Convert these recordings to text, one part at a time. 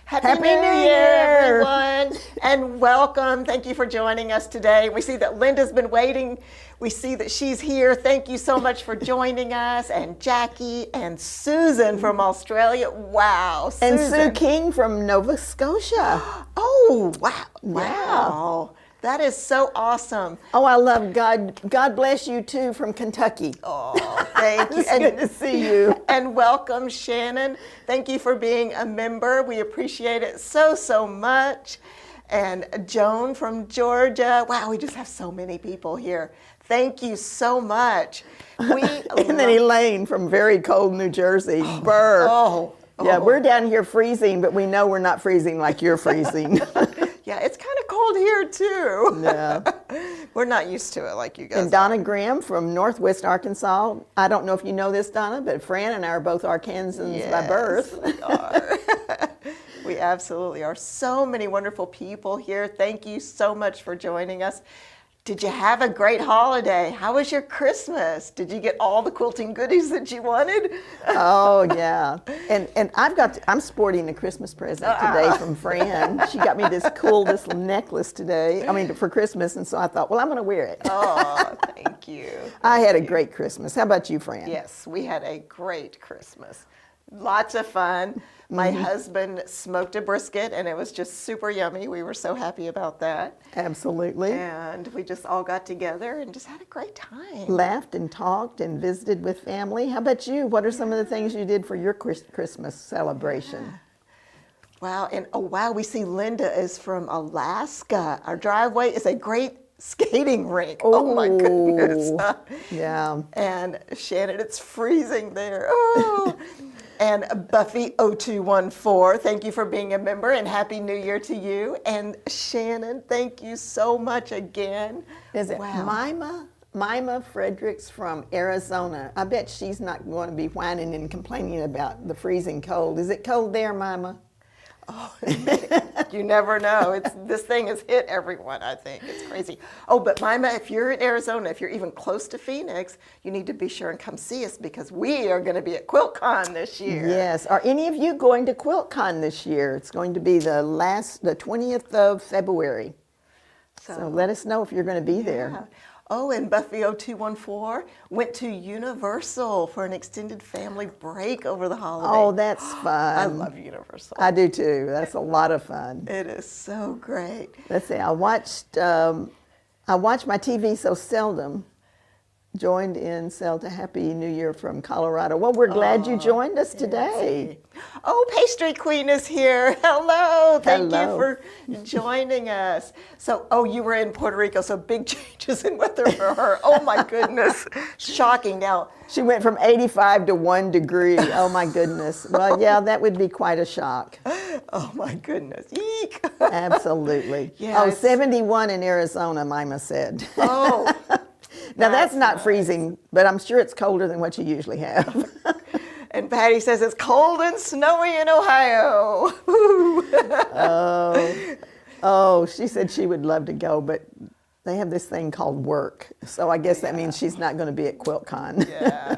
Happy New Year, everyone, and welcome. Thank you for joining us today. We see that Linda's been waiting. We see that she's here. Thank you so much for joining us, and Jackie and Susan from Australia. Wow, And Susan. Sue King from Nova Scotia. Oh, wow, Yeah. wow. That is so awesome. Oh, I love God. God bless you too from Kentucky. Oh, thank you. It's good to see you. And welcome, Shannon. Thank you for being a member. We appreciate it so, so much. And Joan from Georgia. Wow, we just have so many people here. Thank you so much. And then Elaine from very cold New Jersey. Burr. Yeah, we're down here freezing, but we know we're not freezing like you're freezing. Yeah, it's kind of cold here too. Yeah. We're not used to it like you guys And Donna Graham from Northwest Arkansas. I don't know if you know this, Donna, but Fran and I are both Arkansans by birth. We are. We absolutely are. So many wonderful people here. Thank you so much for joining us. Did you have a great holiday? How was your Christmas? Did you get all the quilting goodies that you wanted? Oh yeah, and I'm sporting a Christmas present today from Fran. She got me this necklace today. I mean for Christmas, and so I thought, well, I'm going to wear it. Oh, thank you. I had a great Christmas. How about you, Fran? Yes, we had a great Christmas. Lots of fun. My husband smoked a brisket, and it was just super yummy. We were so happy about that. Absolutely. And we just all got together and just had a great time. Laughed and talked and visited with family. How about you? What are some of the things you did for your Christmas celebration? Wow, and oh wow, we see Linda is from Alaska. Our driveway is a great skating rink. Oh my goodness. Yeah. And Shannon, it's freezing there. Oh. And Buffy0214, thank you for being a member and Happy New Year to you. And Shannon, thank you so much again. Is it Wow. Mima Fredericks from Arizona. I bet she's not going to be whining and complaining about the freezing cold. Is it cold there, Mima? Oh, you never know. This thing has hit everyone, I think. It's crazy. Oh, but Mima, if you're in Arizona, if you're even close to Phoenix, you need to be sure and come see us because we are going to be at QuiltCon this year. Yes. Are any of you going to QuiltCon this year? It's going to be the 20th of February. So let us know if you're going to be there. Oh, and Buffy0214 went to Universal for an extended family break over the holiday. Oh, that's fun. I love Universal. I do too. That's a lot of fun. It is so great. Let's see. I watch my TV so seldom. Joined in Celta. Happy New Year from Colorado. Well, we're glad you joined us today. Oh, Pastry Queen is here. Hello. Thank you Hello. for joining us. So, you were in Puerto Rico, so big changes in weather for her. Oh my goodness. Shocking. Now, She went from 85 to 1 degree. Oh my goodness. Well, yeah, that would be quite a shock. oh my goodness. Eek. Absolutely. Yeah, 71 in Arizona, Mima said. Oh. Now that's not freezing, but I'm sure it's colder than what you usually have. And Patty says it's cold and snowy in Ohio. Oh, she said she would love to go, but they have this thing called work. So I guess that means she's not going to be at QuiltCon. Yeah.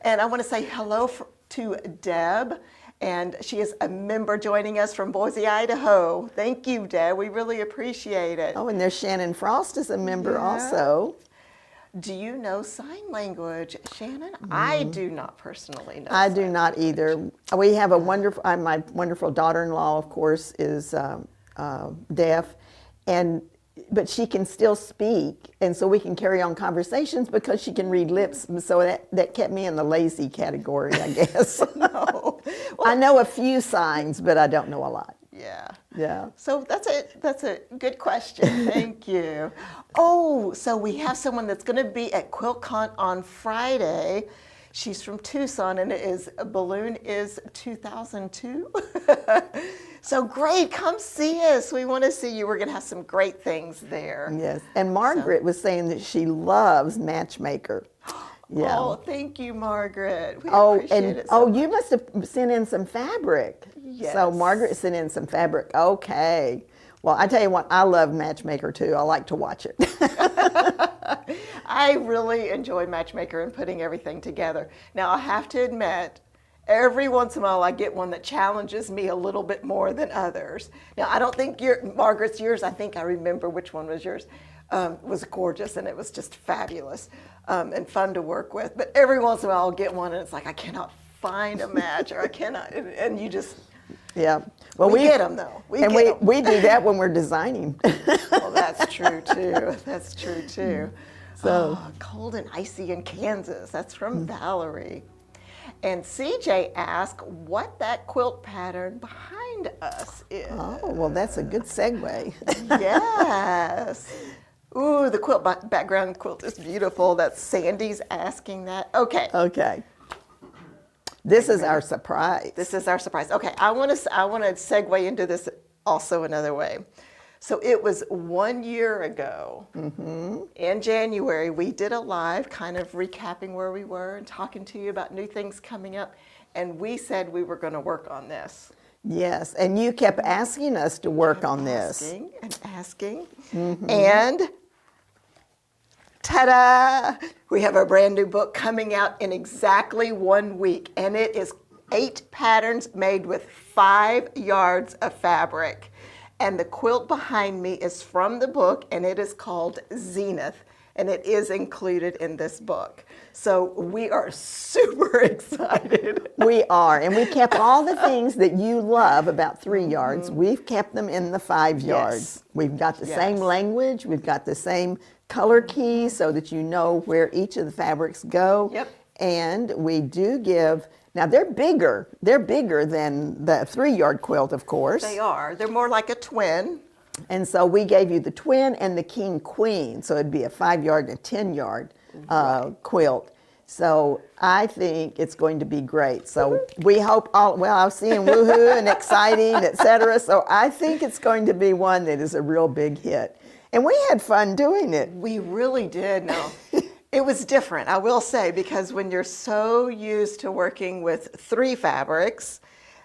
And I want to say hello to Deb. And she is a member joining us from Boise, Idaho. Thank you, Deb. We really appreciate it. Oh, and there's Shannon Frost is a member also. Do you know sign language, Shannon? I do not personally know. I do not either. We have a wonderful, my wonderful daughter-in-law, of course, is deaf, but she can still speak, and so we can carry on conversations because she can read lips. So that kept me in the lazy category, I guess. No. I know a few signs, but I don't know a lot. Yeah. Yeah. So that's a good question. Thank you. Oh, so we have someone that's going to be at QuiltCon on Friday. She's from Tucson, and balloon is 2002. So great, come see us. We want to see you. We're going to have some great things there. Yes, and Margaret was saying that she loves Matchmaker. Yeah. Oh, thank you, Margaret. We appreciate it so much. You must have sent in some fabric. Yes. So Margaret sent in some fabric. Okay. Well, I tell you what, I love Matchmaker too. I like to watch it. I really enjoy Matchmaker and putting everything together. Now, I have to admit, every once in a while I get one that challenges me a little bit more than others. Now, I don't think Margaret's yours, I think I remember which one was yours, was gorgeous, and it was just fabulous and fun to work with. But every once in a while I'll get one and it's like, I cannot find a match, or I cannot, and you just, Yeah. Well, we get them though. We do that when we're designing. Well, that's true too. That's true too. So Cold and icy in Kansas. That's from Valerie. And CJ asked what that quilt pattern behind us is. Oh, well, that's a good segue. Yes. Ooh, the quilt background quilt is beautiful. That's Sandy's asking that. Okay. Okay. This is our surprise. This is our surprise. Okay, I want to segue into this also another way. So it was 1 year ago in January, we did a live kind of recapping where we were and talking to you about new things coming up. And we said we were going to work on this. Yes, and you kept asking us to work on this. Asking and asking. And ta-da! We have a brand new book coming out in exactly 1 week. And it is 8 patterns made with 5 yards of fabric. And the quilt behind me is from the book, and it is called Zenith, and it is included in this book. So we are super excited. We are, and we kept all the things that you love about 3 yards. We've kept them in the 5 yards. Yes. We've got the same language. We've got the same color key so that you know where each of the fabrics go. Yep. And we do give. Now they're bigger. They're bigger than the 3 yard quilt, of course. They are. They're more like a twin. And so we gave you the twin and the king queen. So it'd be a 5 yard and a 10 yard quilt. So I think it's going to be great. So we hope I was seeing woohoo and exciting, etc. So I think it's going to be one that is a real big hit. And we had fun doing it. We really did. No. It was different, I will say, because when you're so used to working with 3 fabrics,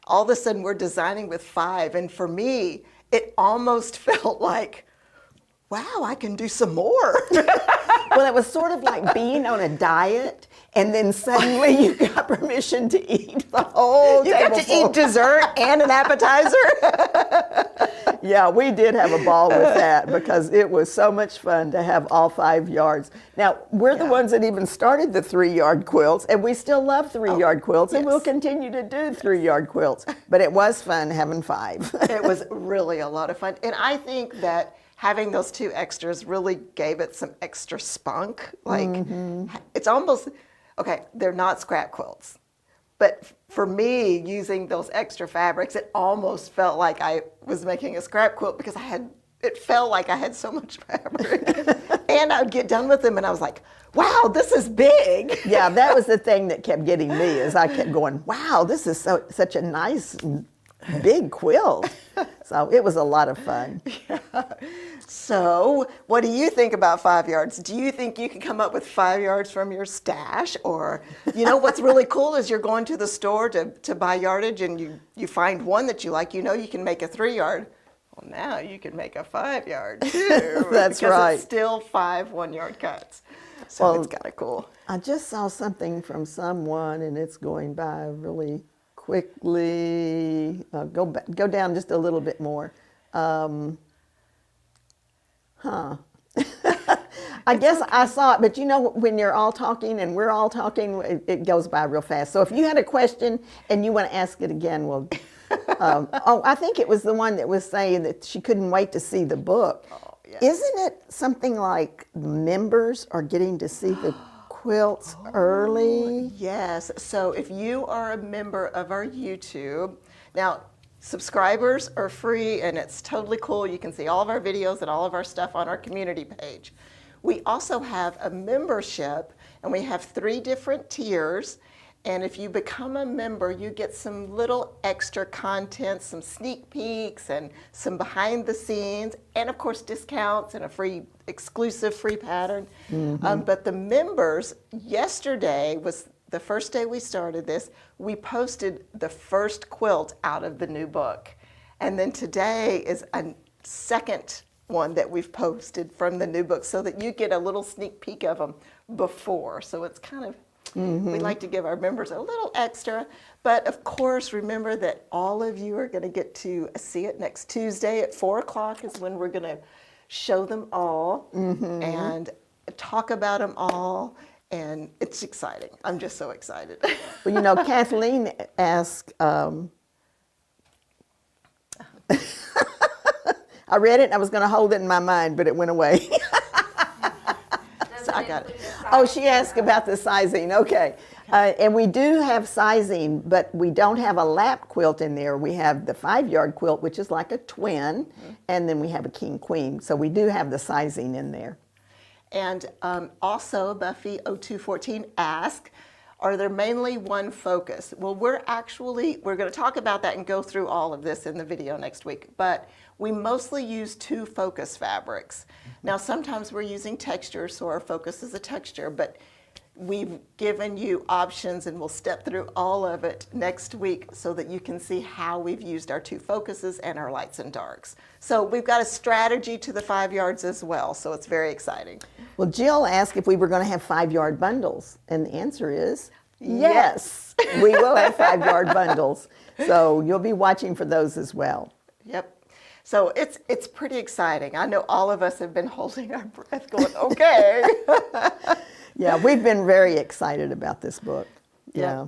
all of a sudden we're designing with 5. And for me, it almost felt like, wow, I can do some more. Well, it was sort of like being on a diet, and then suddenly you got permission to eat the whole You got to eat dessert and an appetizer. Yeah, we did have a ball with that because it was so much fun to have all 5 yards. Now, we're the ones that even started the 3 yard quilts, and we still love 3 yard quilts, and we'll continue to do 3 yard quilts. But it was fun having 5. It was really a lot of fun. And I think that having those 2 extras really gave it some extra spunk. Like, it's almost, okay, they're not scrap quilts. But for me, using those extra fabrics, it almost felt like I was making a scrap quilt because it felt like I had so much fabric. And I'd get done with them and I was like, wow, this is big. Yeah, that was the thing that kept getting me is I kept going, wow, this is such a nice big quilt. So it was a lot of fun. Yeah. So what do you think about 5 yards? Do you think you can come up with 5 yards from your stash? Or, what's really cool is you're going to the store to buy yardage and you find one that you like, you can make a 3 yard. Well, now you can make a 5 yard too. That's because right. It's still 5 1 yard cuts. So it's kind of cool. I just saw something from someone, and it's going by really quickly. Go down just a little bit more. I guess I saw it, but when you're all talking and we're all talking, it goes by real fast. So if you had a question and you want to ask it again, well, I think it was the one that was saying that she couldn't wait to see the book. Oh, yes. Isn't it something like members are getting to see the quilts early? Yes. So if you are a member of our YouTube, now subscribers are free and it's totally cool. You can see all of our videos and all of our stuff on our community page. We also have a membership, and we have 3 different tiers. And if you become a member, you get some little extra content, some sneak peeks and some behind the scenes, and of course discounts and a exclusive free pattern. But the members, yesterday was the first day we started this, we posted the first quilt out of the new book. And then today is a second one that we've posted from the new book so that you get a little sneak peek of them before. So it's kind of We like to give our members a little extra. But of course, remember that all of you are going to get to see it next Tuesday at 4 o'clock is when we're going to show them all and talk about them all. And it's exciting. I'm just so excited. Well, you know, Kathleen asked, I read it and I was going to hold it in my mind, but it went away. So I got it. Oh, she asked about the sizing. Okay. And we do have sizing, but we don't have a lap quilt in there. We have the 5-yard quilt, which is like a twin, and then we have a king queen. So we do have the sizing in there. And also, Buffy 0214 asked, are there mainly one focus? Well, we're going to talk about that and go through all of this in the video next week, but we mostly use 2 focus fabrics. Now, sometimes we're using texture, so our focus is a texture, but we've given you options and we'll step through all of it next week so that you can see how we've used our 2 focuses and our lights and darks. So we've got a strategy to the 5 yards as well, so it's very exciting. Well, Jill asked if we were going to have 5-yard bundles, and the answer is yes. We will have 5-yard bundles. So you'll be watching for those as well. Yep. So it's pretty exciting. I know all of us have been holding our breath going, okay. Yeah, we've been very excited about this book. Yeah.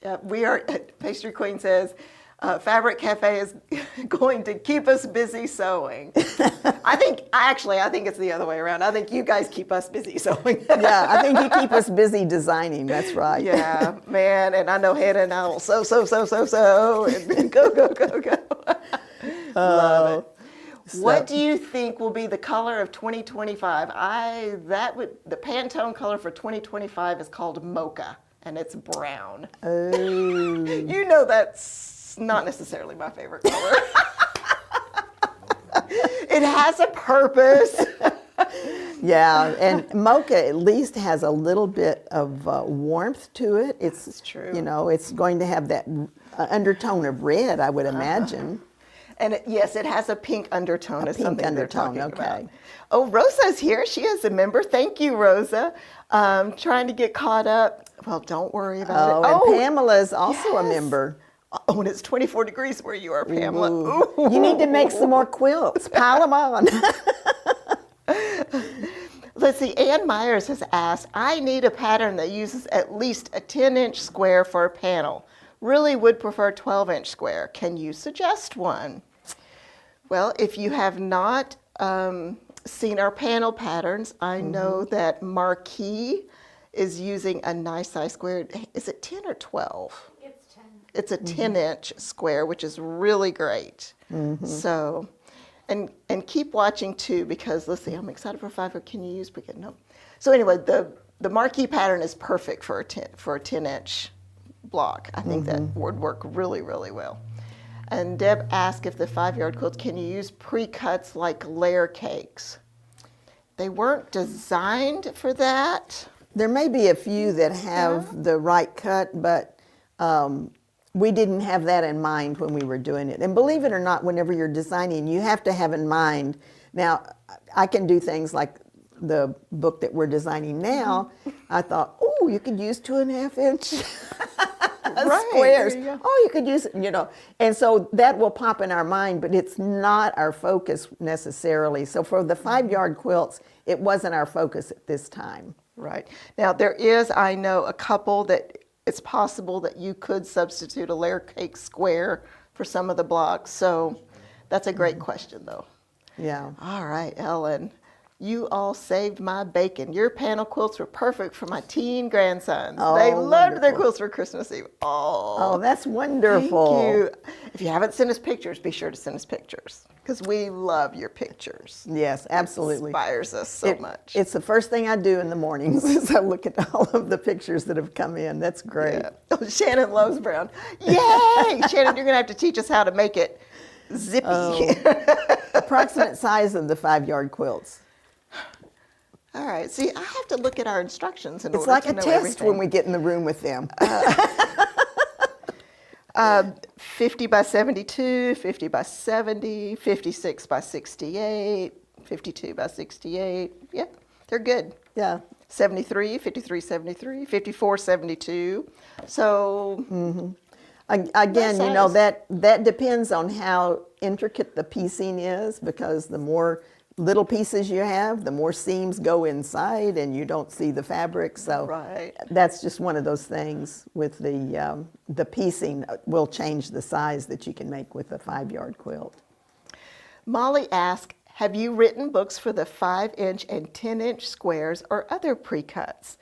Yeah, we are, Pastry Queen says, Fabric Cafe is going to keep us busy sewing. I think it's the other way around. I think you guys keep us busy sewing. Yeah, I think you keep us busy designing. That's right. Yeah, man, and I know Hannah and I will sew, and go. Love it. What do you think will be the color of 2025? The Pantone color for 2025 is called mocha, and it's brown. Oh. You know that's not necessarily my favorite color. It has a purpose. Yeah, and mocha at least has a little bit of warmth to it. It's true. You know, it's going to have that undertone of red, I would imagine. And yes, it has a pink undertone. A pink undertone, okay. Oh, Rosa's here. She is a member. Thank you, Rosa. Trying to get caught up. Well, don't worry about it. And Pamela's also a member. Oh, and it's 24 degrees where you are, Pamela. Ooh. You need to make some more quilts. Pile them on. Let's see, Ann Myers has asked, I need a pattern that uses at least a 10-inch square for a panel. Really would prefer 12-inch square. Can you suggest one? Well, if you have not seen our panel patterns, I know that Marquis is using a nice size square. Is it 10 or 12? It's 10. It's a 10-inch square, which is really great. So, and keep watching too, because let's see, I'm excited for 5. Can you use Brigitte? No. So anyway, the Marquis pattern is perfect for a 10-inch block. I think that would work really, really well. And Deb asked if the 5-yard quilts, can you use pre-cuts like layer cakes? They weren't designed for that. There may be a few that have the right cut, but we didn't have that in mind when we were doing it. And believe it or not, whenever you're designing, you have to have in mind. Now, I can do things like the book that we're designing now. I thought, oh, you could use 2.5-inch squares. There you go. Oh, you could use it, you know. And so that will pop in our mind, but it's not our focus necessarily. So for the 5-yard quilts, it wasn't our focus at this time. Right. Now, there is, I know, a couple that it's possible that you could substitute a layer cake square for some of the blocks. So that's a great question, though. Yeah. All right, Ellen. You all saved my bacon. Your panel quilts were perfect for my teen grandsons. Oh, they loved their wonderful. quilts for Christmas Eve. Oh, that's wonderful. Thank you. If you haven't sent us pictures, be sure to send us pictures because we love your pictures. Yes, absolutely. It inspires us so much. It's the first thing I do in the mornings is I look at all of the pictures that have come in. That's great. Yeah. Oh, Shannon loves brown. Yay! Shannon, you're going to have to teach us how to make it zippy. Approximate size of the 5-yard quilts. All right. See, I have to look at our instructions in It's order like to a know test everything. when we get in the room with them. 50 by 72, 50 by 70, 56 by 68, 52 by 68. Yeah, they're good. Yeah. 73, 53, 73, 54, 72. So Again, you know, size. that depends on how intricate the piecing is, because the more little pieces you have, the more seams go inside and you don't see the fabric. So Right. that's just one of those things with the piecing will change the size that you can make with a 5-yard quilt. Molly asked, have you written books for the 5-inch and 10-inch squares or other pre-cuts?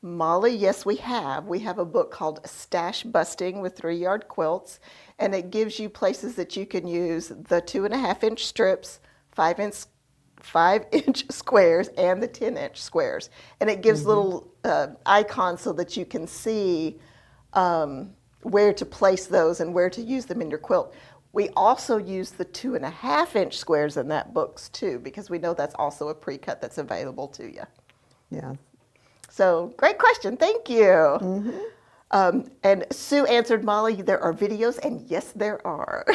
Molly, yes, we have. We have a book called Stash Busting with 3-yard quilts, and it gives you places that you can use the 2.5-inch strips, 5-inch squares, and the 10-inch squares. And it gives little icons so that you can see where to place those and where to use them in your quilt. We also use the 2.5-inch squares in that books too, because we know that's also a pre-cut that's available to you. Yeah. So great question, thank you. And Sue answered, Molly, there are videos, and yes, there are.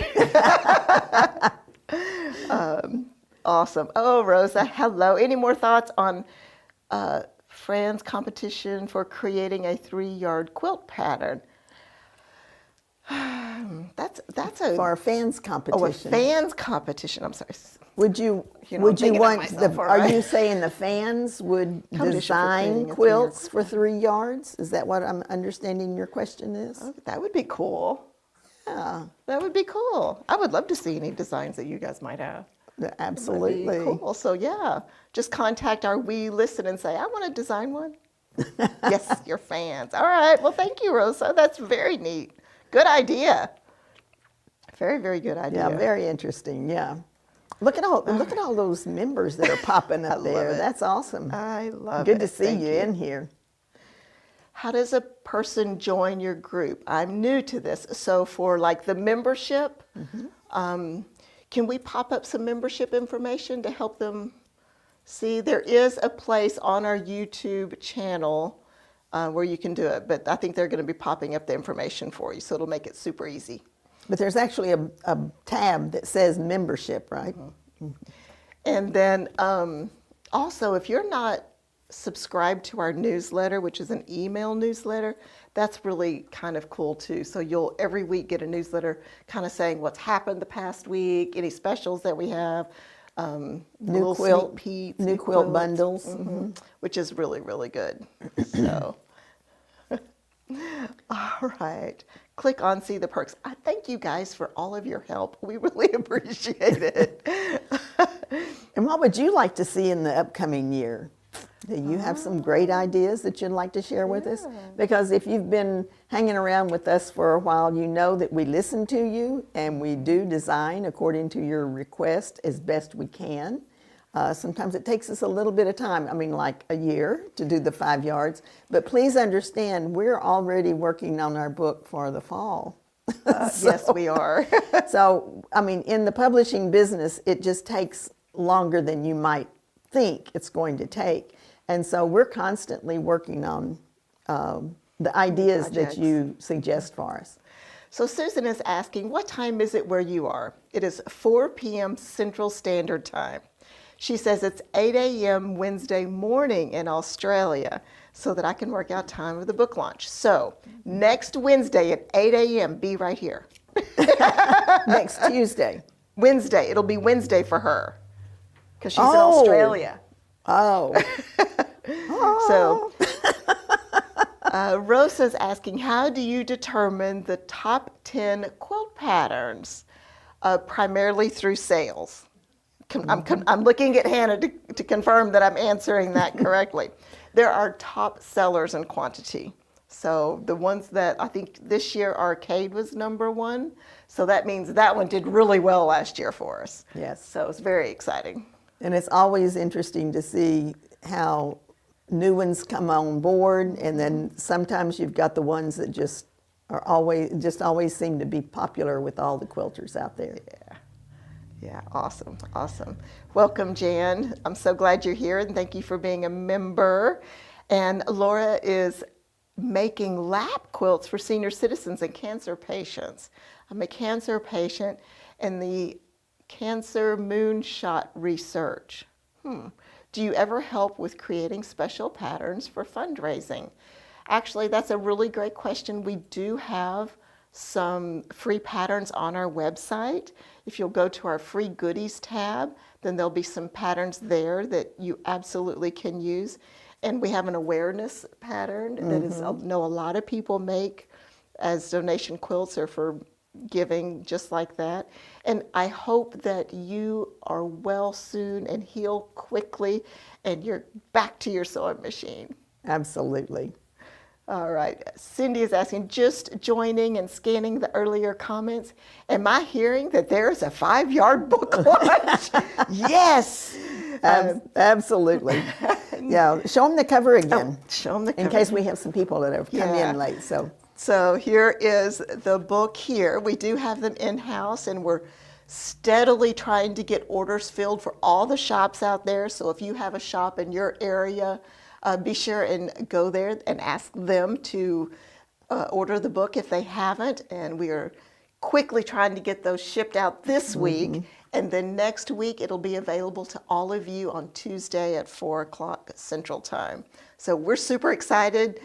Awesome. Oh, Rosa, hello. Any more thoughts on Fran's competition for creating a 3-yard quilt pattern? That's a For a fans a competition. fans competition. I'm sorry. Would you You know, I'm thinking of want myself, all are right. you saying the fans would Competition for design creating a 3-yard quilts for 3 yards? Is that what I'm understanding your question is? Oh, that would be cool. Yeah, That would be cool. I would love to see any designs that you guys might have. That'd be absolutely. cool. So yeah, just contact our We Listen and say, I want to design one. Yes, you're fans. All right. Well, thank you, Rosa. That's very neat. Good idea. Very, very good idea. Yeah, very interesting. Yeah. Look at all those members that are popping up love there. it. That's awesome. I love Good it. to see Thank you in here. How does a person join your group? I'm new to this. So for like the membership, can we pop up some membership information to help them see? There is a place on our YouTube channel where you can do it, but I think they're going to be popping up the information for you, so it'll make it super easy. But there's actually a tab that says membership, right? And then also, if you're not subscribed to our newsletter, which is an email newsletter, that's really kind of cool too. So you'll every week get a newsletter kind of saying what's happened the past week, any specials that we have, little quilt- sneak peeks, new quilt quilts, bundles. which is really, really good. So, all right. Click on See the Perks. I thank you guys for all of your help. We really appreciate it. And what would you like to see in the upcoming year? Do you have some great ideas that you'd like to share with us? Because if you've been hanging around with us for a while, you know that we listen to you and we do design according to your request as best we can. Sometimes it takes us a little bit of time, I mean like a year to do the 5 yards, but please understand we're already working on our book for the fall. Yes, we are. So, I mean, in the publishing business, it just takes longer than you might think it's going to take. And so we're constantly working on the ideas that Projects. you suggest for us. So Susan is asking, what time is it where you are? It is 4 p.m. Central Standard Time. She says it's 8 a.m. Wednesday morning in Australia, so that I can work out time of the book launch. So next Wednesday at 8 a.m., be right here. Next Tuesday. Wednesday, it'll be Wednesday for her, because she's in Oh. Australia. Oh, So Rosa's asking, how do you determine the top 10 quilt patterns? Primarily through sales. I'm looking at Hannah to confirm that I'm answering that correctly. There are top sellers in quantity. So the ones that I think this year Arcade was #1. So that means that one did really well last year for us. yes. So it's very exciting. And it's always interesting to see how new ones come on board, and then sometimes you've got the ones that just always seem to be popular with all the quilters out there. Yeah, awesome, awesome. Welcome, Jan. I'm so glad you're here, and thank you for being a member. And Laura is making lap quilts for senior citizens and cancer patients. I'm a cancer patient, and the Cancer Moonshot research. Do you ever help with creating special patterns for fundraising? Actually, that's a really great question. We do have some free patterns on our website. If you'll go to our free goodies tab, then there'll be some patterns there that you absolutely can use. And we have an awareness pattern that is, I know a lot of people make as donation quilts or for giving just like that. And I hope that you are well soon and heal quickly and you're back to your sewing machine. Absolutely. All right. Cindy is asking, just joining and scanning the earlier comments, am I hearing that there's a 5-yard book launch? Yes. Absolutely. Yeah. Show them the cover again. Show them the cover. In case we have some people that have come Yeah. in late. So here is the book here. We do have them in-house, and we're steadily trying to get orders filled for all the shops out there. So if you have a shop in your area, be sure and go there and ask them to order the book if they haven't. And we are quickly trying to get those shipped out this week. And then next week, it'll be available to all of you on Tuesday at 4 o'clock Central Time. So we're super excited.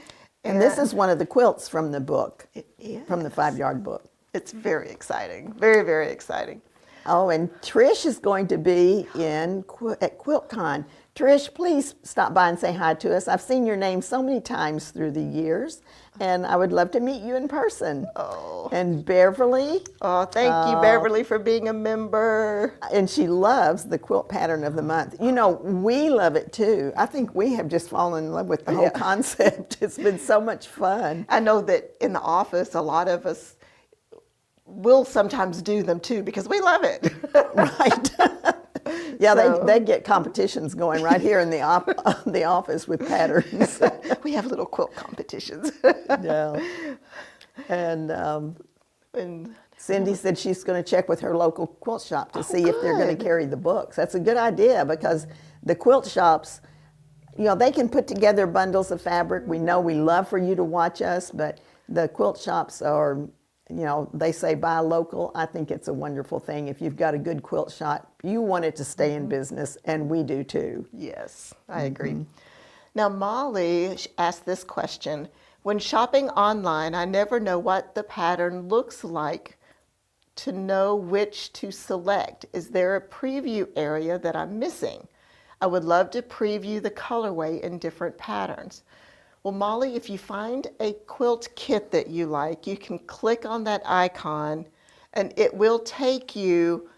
And this is one of the quilts from the book, It is. from the 5-yard book. It's very exciting. Very, very exciting. Oh, and Trish is going to be at QuiltCon. Trish, please stop by and say hi to us. I've seen your name so many times through the years, and I would love to meet you in person. Oh. And Beverly. Oh, thank you, Beverly, for being a member. And she loves the quilt pattern of the month. You know, we love it too. I think we have just fallen in love with the whole concept. It's been so much fun. I know that in the office, a lot of us will sometimes do them too because we love it. Right. Yeah, So- they get competitions going right here in the office with patterns. We have little quilt competitions. Yeah. And And Cindy said she's going to check with her local quilt shop to see if they're going good. to carry the books. That's a good idea because the quilt shops, you know, they can put together bundles of fabric. We know we love for you to watch us, but the quilt shops are, you know, they say buy local. I think it's a wonderful thing. If you've got a good quilt shop, you want it to stay in business, and we do too. yes, I agree. Now, Molly asked this question. When shopping online, I never know what the pattern looks like to know which to select. Is there a preview area that I'm missing? I would love to preview the colorway in different patterns. Well, Molly, if you find a quilt kit that you like, you can click on that icon and it will take you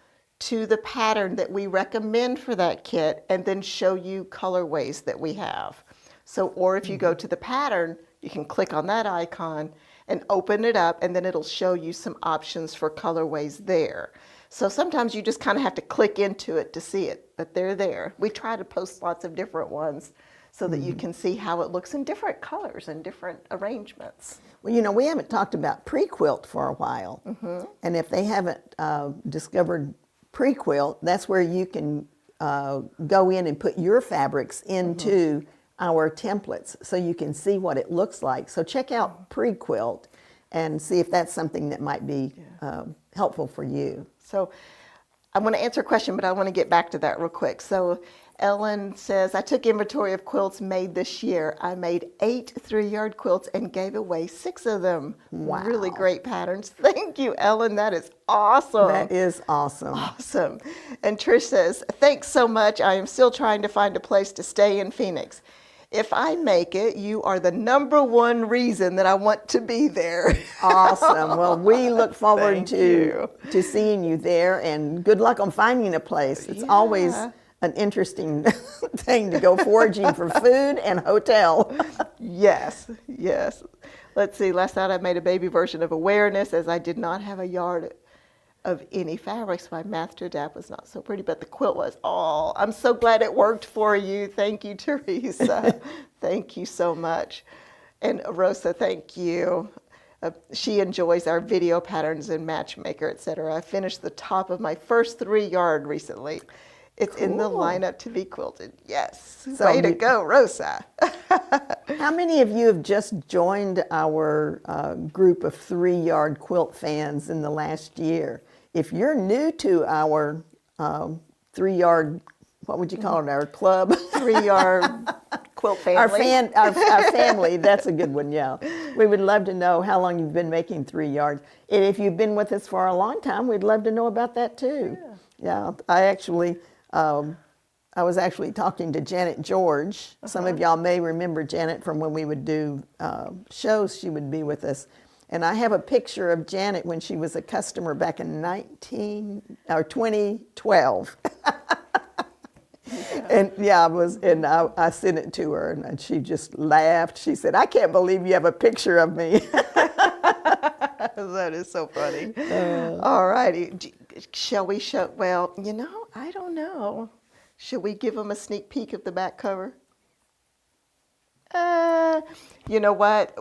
to the pattern that we recommend for that kit and then show you colorways that we have. So, or if you go to the pattern, you can click on that icon and open it up and then it'll show you some options for colorways there. So sometimes you just kind of have to click into it to see it, but they're there. We try to post lots of different ones so that you can see how it looks in different colors and different arrangements. Well, you know, we haven't talked about pre-quilt for a while. And if they haven't discovered pre-quilt, that's where you can go in and put your fabrics into our templates so you can see what it looks like. So check out pre-quilt and see if that's something that might be helpful for you. So I want to answer a question, but I want to get back to that real quick. So Ellen says, I took inventory of quilts made this year. I made 8 3-yard quilts and gave away 6 of them. Wow. Really great patterns. Thank you, Ellen. That is awesome. That is awesome. Awesome. And Trish says, thanks so much. I am still trying to find a place to stay in Phoenix. If I make it, you are the #1 reason that I want to be there. Awesome. Well, we look forward Thank to seeing you there, and good luck on finding a place. It's always an interesting thing to go foraging for food and hotel. Yes, yes. Let's see, last night I made a baby version of Awareness as I did not have a yard of any fabric, so my math to adapt was not so pretty, but the quilt was. Oh, I'm so glad it worked for you. Thank you, Teresa. Thank you so much. And Rosa, thank you. She enjoys our video patterns and Matchmaker, etc. I finished the top of my first 3-yard recently. It's in the Cool. lineup to be quilted. Yes. So Way to you- go, Rosa. How many of you have just joined our group of 3-yard quilt fans in the last year? If you're new to our 3-yard what would you call it, our club? 3-yard quilt family. Our family, that's a good one, yeah. We would love to know how long you've been making 3 yards. And if you've been with us for a long time, we'd love to know about that too. Yeah, I was actually talking to Janet George. Some of y'all may remember Janet from when we would do shows. She would be with us. And I have a picture of Janet when she was a customer back in 2012. And I sent it to her, and she just laughed. She said, "I can't believe you have a picture of me." That is so funny. All righty. Shall we show? Well, I don't know. Should we give them a sneak peek of the back cover? You know what?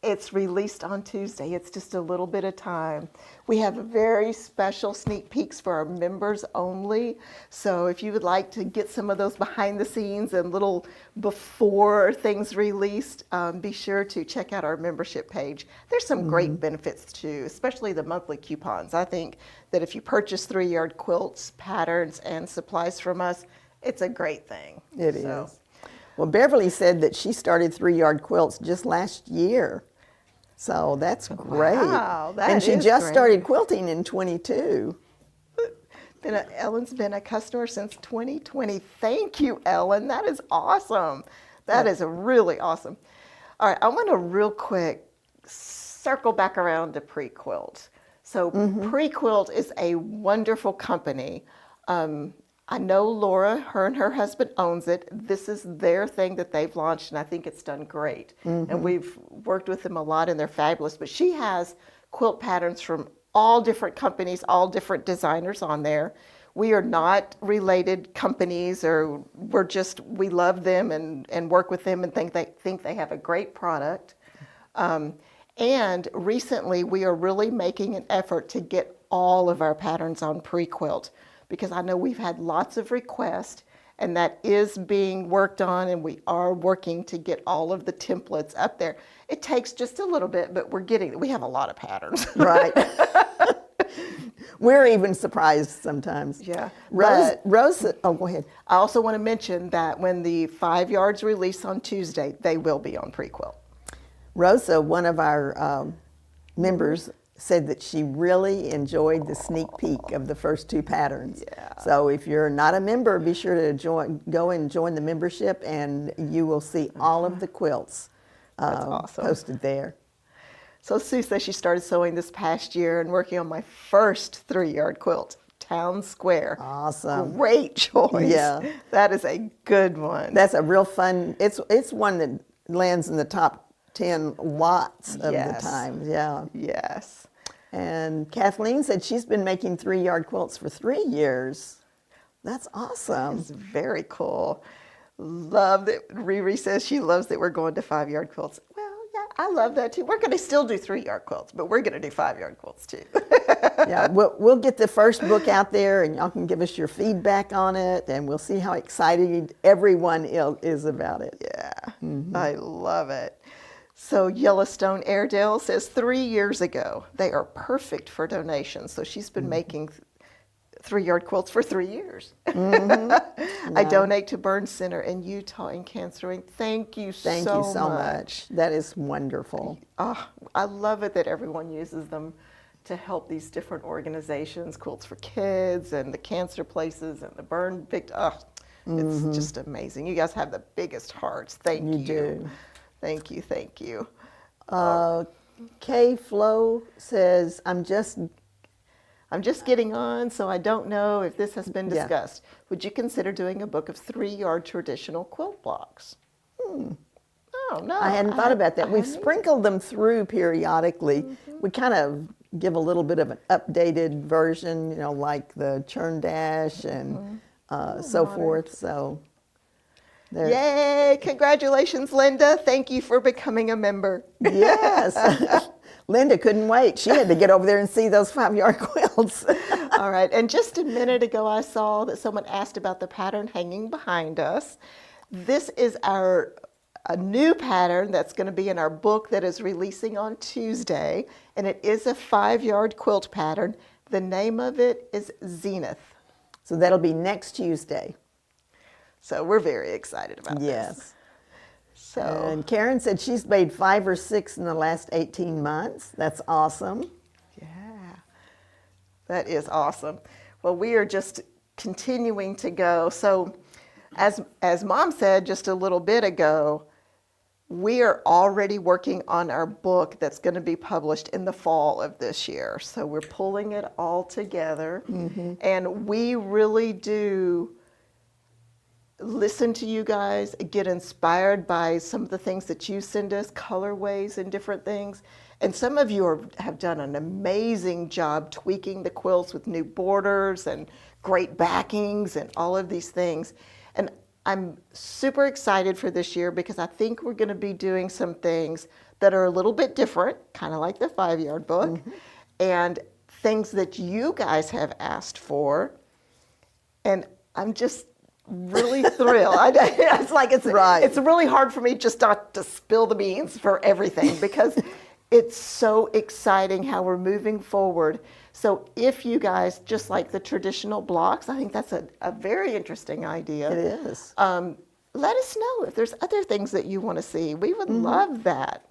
It's released on Tuesday. It's just a little bit of time. We have a very special sneak peeks for our members only. So if you would like to get some of those behind the scenes and little before things released, be sure to check out our membership page. There's some great benefits too, especially the monthly coupons. I think that if you purchase 3-yard quilts, patterns, and supplies from us, it's a great thing. It is. Well, Beverly said that she started 3-yard quilts just last year. So that's great. Wow, that and she is just great. started quilting in 22. Ellen's been a customer since 2020. Thank you, Ellen. That is awesome. That is really awesome. All right, I want to real quick circle back around to Pre-Quilt. So Pre-Quilt is a wonderful company. I know Laura, her and her husband owns it. This is their thing that they've launched, and I think it's done great. And we've worked with them a lot, and they're fabulous. But she has quilt patterns from all different companies, all different designers on there. We are not related companies, or we love them and work with them and think they have a great product. And recently, we are really making an effort to get all of our patterns on Pre-Quilt, because I know we've had lots of requests, and that is being worked on, and we are working to get all of the templates up there. It takes just a little bit, but we have a lot of patterns. Right. We're even surprised sometimes. Yeah. Rose, oh, go ahead. I also want to mention that when the 5 yards release on Tuesday, they will be on Pre-Quilt. Rosa, one of our members, said that she really enjoyed the sneak peek of the first 2 patterns. Yeah. So if you're not a member, be sure to go and join the membership, and you will see all of the quilts awesome. posted there. So Sue says she started sewing this past year and working on my first 3-yard quilt, Town Square. Awesome. Great choice. Yeah. That is a good one. That's a real fun, it's one that lands in the top 10 lots of the time. Yeah. Yes. And Kathleen said she's been making 3-yard quilts for 3 years. That's awesome. It's very cool. Love that. Riri says she loves that we're going to 5-yard quilts. Well, yeah, I love that too. We're going to still do 3-yard quilts, but we're going to do 5-yard quilts too. Yeah, we'll get the first book out there, and y'all can give us your feedback on it, and we'll see how excited everyone is about it. Yeah, I love it. So Yellowstone Airedale says 3 years ago. They are perfect for donations. So she's been making 3-yard quilts for 3 years. I donate to Burn Center in Utah in Cancer Inc. Thank you so much. That is wonderful. Oh, I love it that everyone uses them to help these different organizations, Quilts for Kids and the cancer places and the burn victims. It's just amazing. You guys have the biggest hearts. Thank you. You do. Thank you, thank you. Kay Flo says, I'm just getting on, so I don't know if this has been Yeah. discussed. Would you consider doing a book of 3-yard traditional quilt blocks? Oh, no. I hadn't thought about that. We've sprinkled them through periodically. We kind of give a little bit of an updated version, like the churn dash and so forth. So, there. Yay! Congratulations, Linda. Thank you for becoming a member. Yes. Linda couldn't wait. She had to get over there and see those 5-yard quilts. All right. And just a minute ago, I saw that someone asked about the pattern hanging behind us. This is a new pattern that's going to be in our book that is releasing on Tuesday. And it is a 5-yard quilt pattern. The name of it is Zenith. So that'll be next Tuesday. So we're very excited about this. Yes. So And Karen said she's made 5 or 6 in the last 18 months. That's awesome. yeah, that is awesome. Well, we are just continuing to go. So as Mom said just a little bit ago, we are already working on our book that's going to be published in the fall of this year. So we're pulling it all together. And we really do listen to you guys, get inspired by some of the things that you send us, colorways and different things. And some of you have done an amazing job tweaking the quilts with new borders and great backings and all of these things. And I'm super excited for this year because I think we're going to be doing some things that are a little bit different, kind of like the 5-yard book, and things that you guys have asked for. And I'm just really thrilled. It's like it's really hard for me just not to spill the beans for everything because it's so exciting how we're moving forward. So if you guys just like the traditional blocks, I think that's a very interesting idea. It is. Let us know if there's other things that you want to see. We would love that.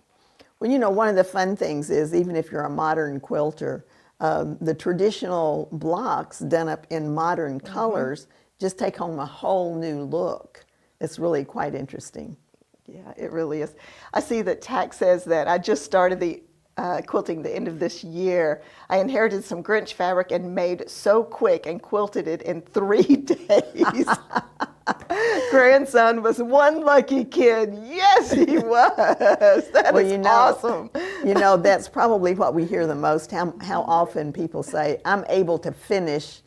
Well, you know, one of the fun things is even if you're a modern quilter, the traditional blocks done up in modern colors just take home a whole new look. It's really quite interesting. Yeah, it really is. I see that Tack says that I just started the quilting the end of this year. I inherited some Grinch fabric and made so quick and quilted it in 3 days. Grandson was one lucky kid. Yes, he was. That is awesome. You know, that's probably what we hear the most, how often people say, I'm able to finish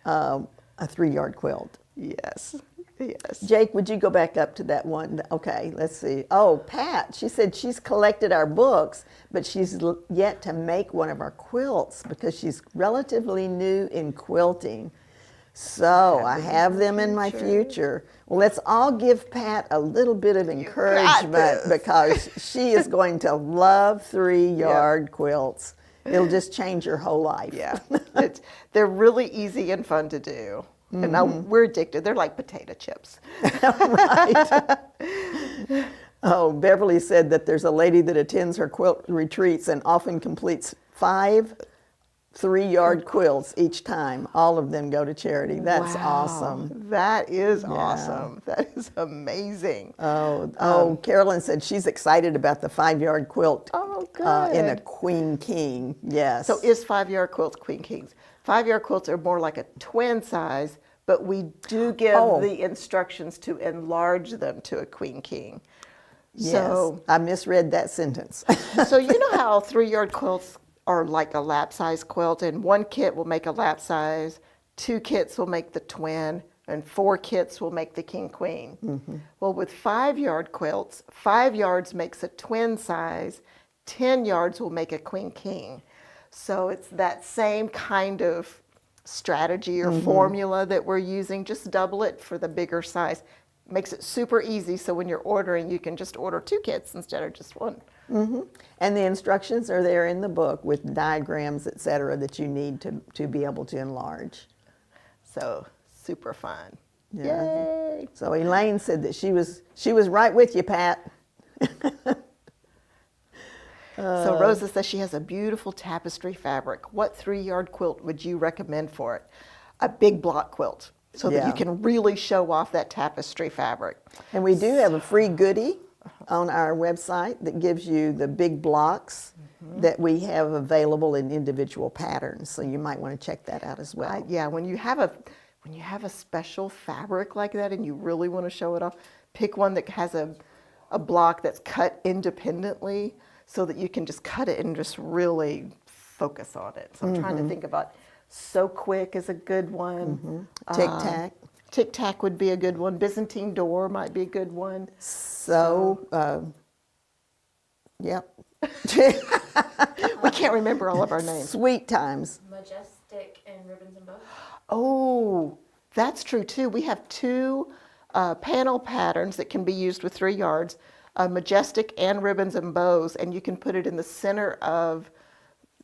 a 3-yard quilt. Yes. Yes. Jake, would you go back up to that one? Okay, let's see. Oh, Pat, she said she's collected our books, but she's yet to make one of our quilts because she's relatively new in quilting. So I have them in my future. Well, let's all give Pat a little bit of encouragement because she is going to love 3-yard quilts. It'll just change her whole life. Yeah, they're really easy and fun to do. And now we're addicted. They're like potato chips. Right. Oh, Beverly said that there's a lady that attends her quilt retreats and often completes 5 3-yard quilts each time. All of them go to charity. That's awesome. That is awesome. That is amazing. Oh, Carolyn said she's excited about the 5-yard quilt in a good. Queen King. Yes. So is 5-yard quilts Queen Kings? 5-yard quilts are more like a twin size, but we do give the instructions to enlarge them to a Queen King. Yes. So I misread that sentence. So you know how 3-yard quilts are like a lap size quilt, and 1 kit will make a lap size, 2 kits will make the twin, and 4 kits will make the king queen. Well, with 5-yard quilts, 5 yards makes a twin size, 10 yards will make a queen king. So it's that same kind of strategy or formula that we're using, just double it for the bigger size. Makes it super easy, so when you're ordering, you can just order 2 kits instead of just 1. And the instructions are there in the book with diagrams, etc., that you need to be able to enlarge. So super fun. Yeah. Yay! So Elaine said that she was right with you, Pat. So Rosa says she has a beautiful tapestry fabric. What 3-yard quilt would you recommend for it? A big block quilt, so that you can really show off that tapestry fabric. And we do have a free goodie on our website that gives you the big blocks that we have available in individual patterns. So you might want to check that out as well. Yeah, when you have a special fabric like that and you really want to show it off, pick one that has a block that's cut independently so that you can just cut it and just really focus on it. So I'm trying to think about So Quick is a good one. Tic-tac. Tic-tac would be a good one. Byzantine Door might be a good one. So, yep. We can't remember all of our names. Sweet Times. Majestic and Ribbons and Bows. Oh, that's true too. We have 2 panel patterns that can be used with 3 yards, Majestic and Ribbons and Bows, and you can put it in the center of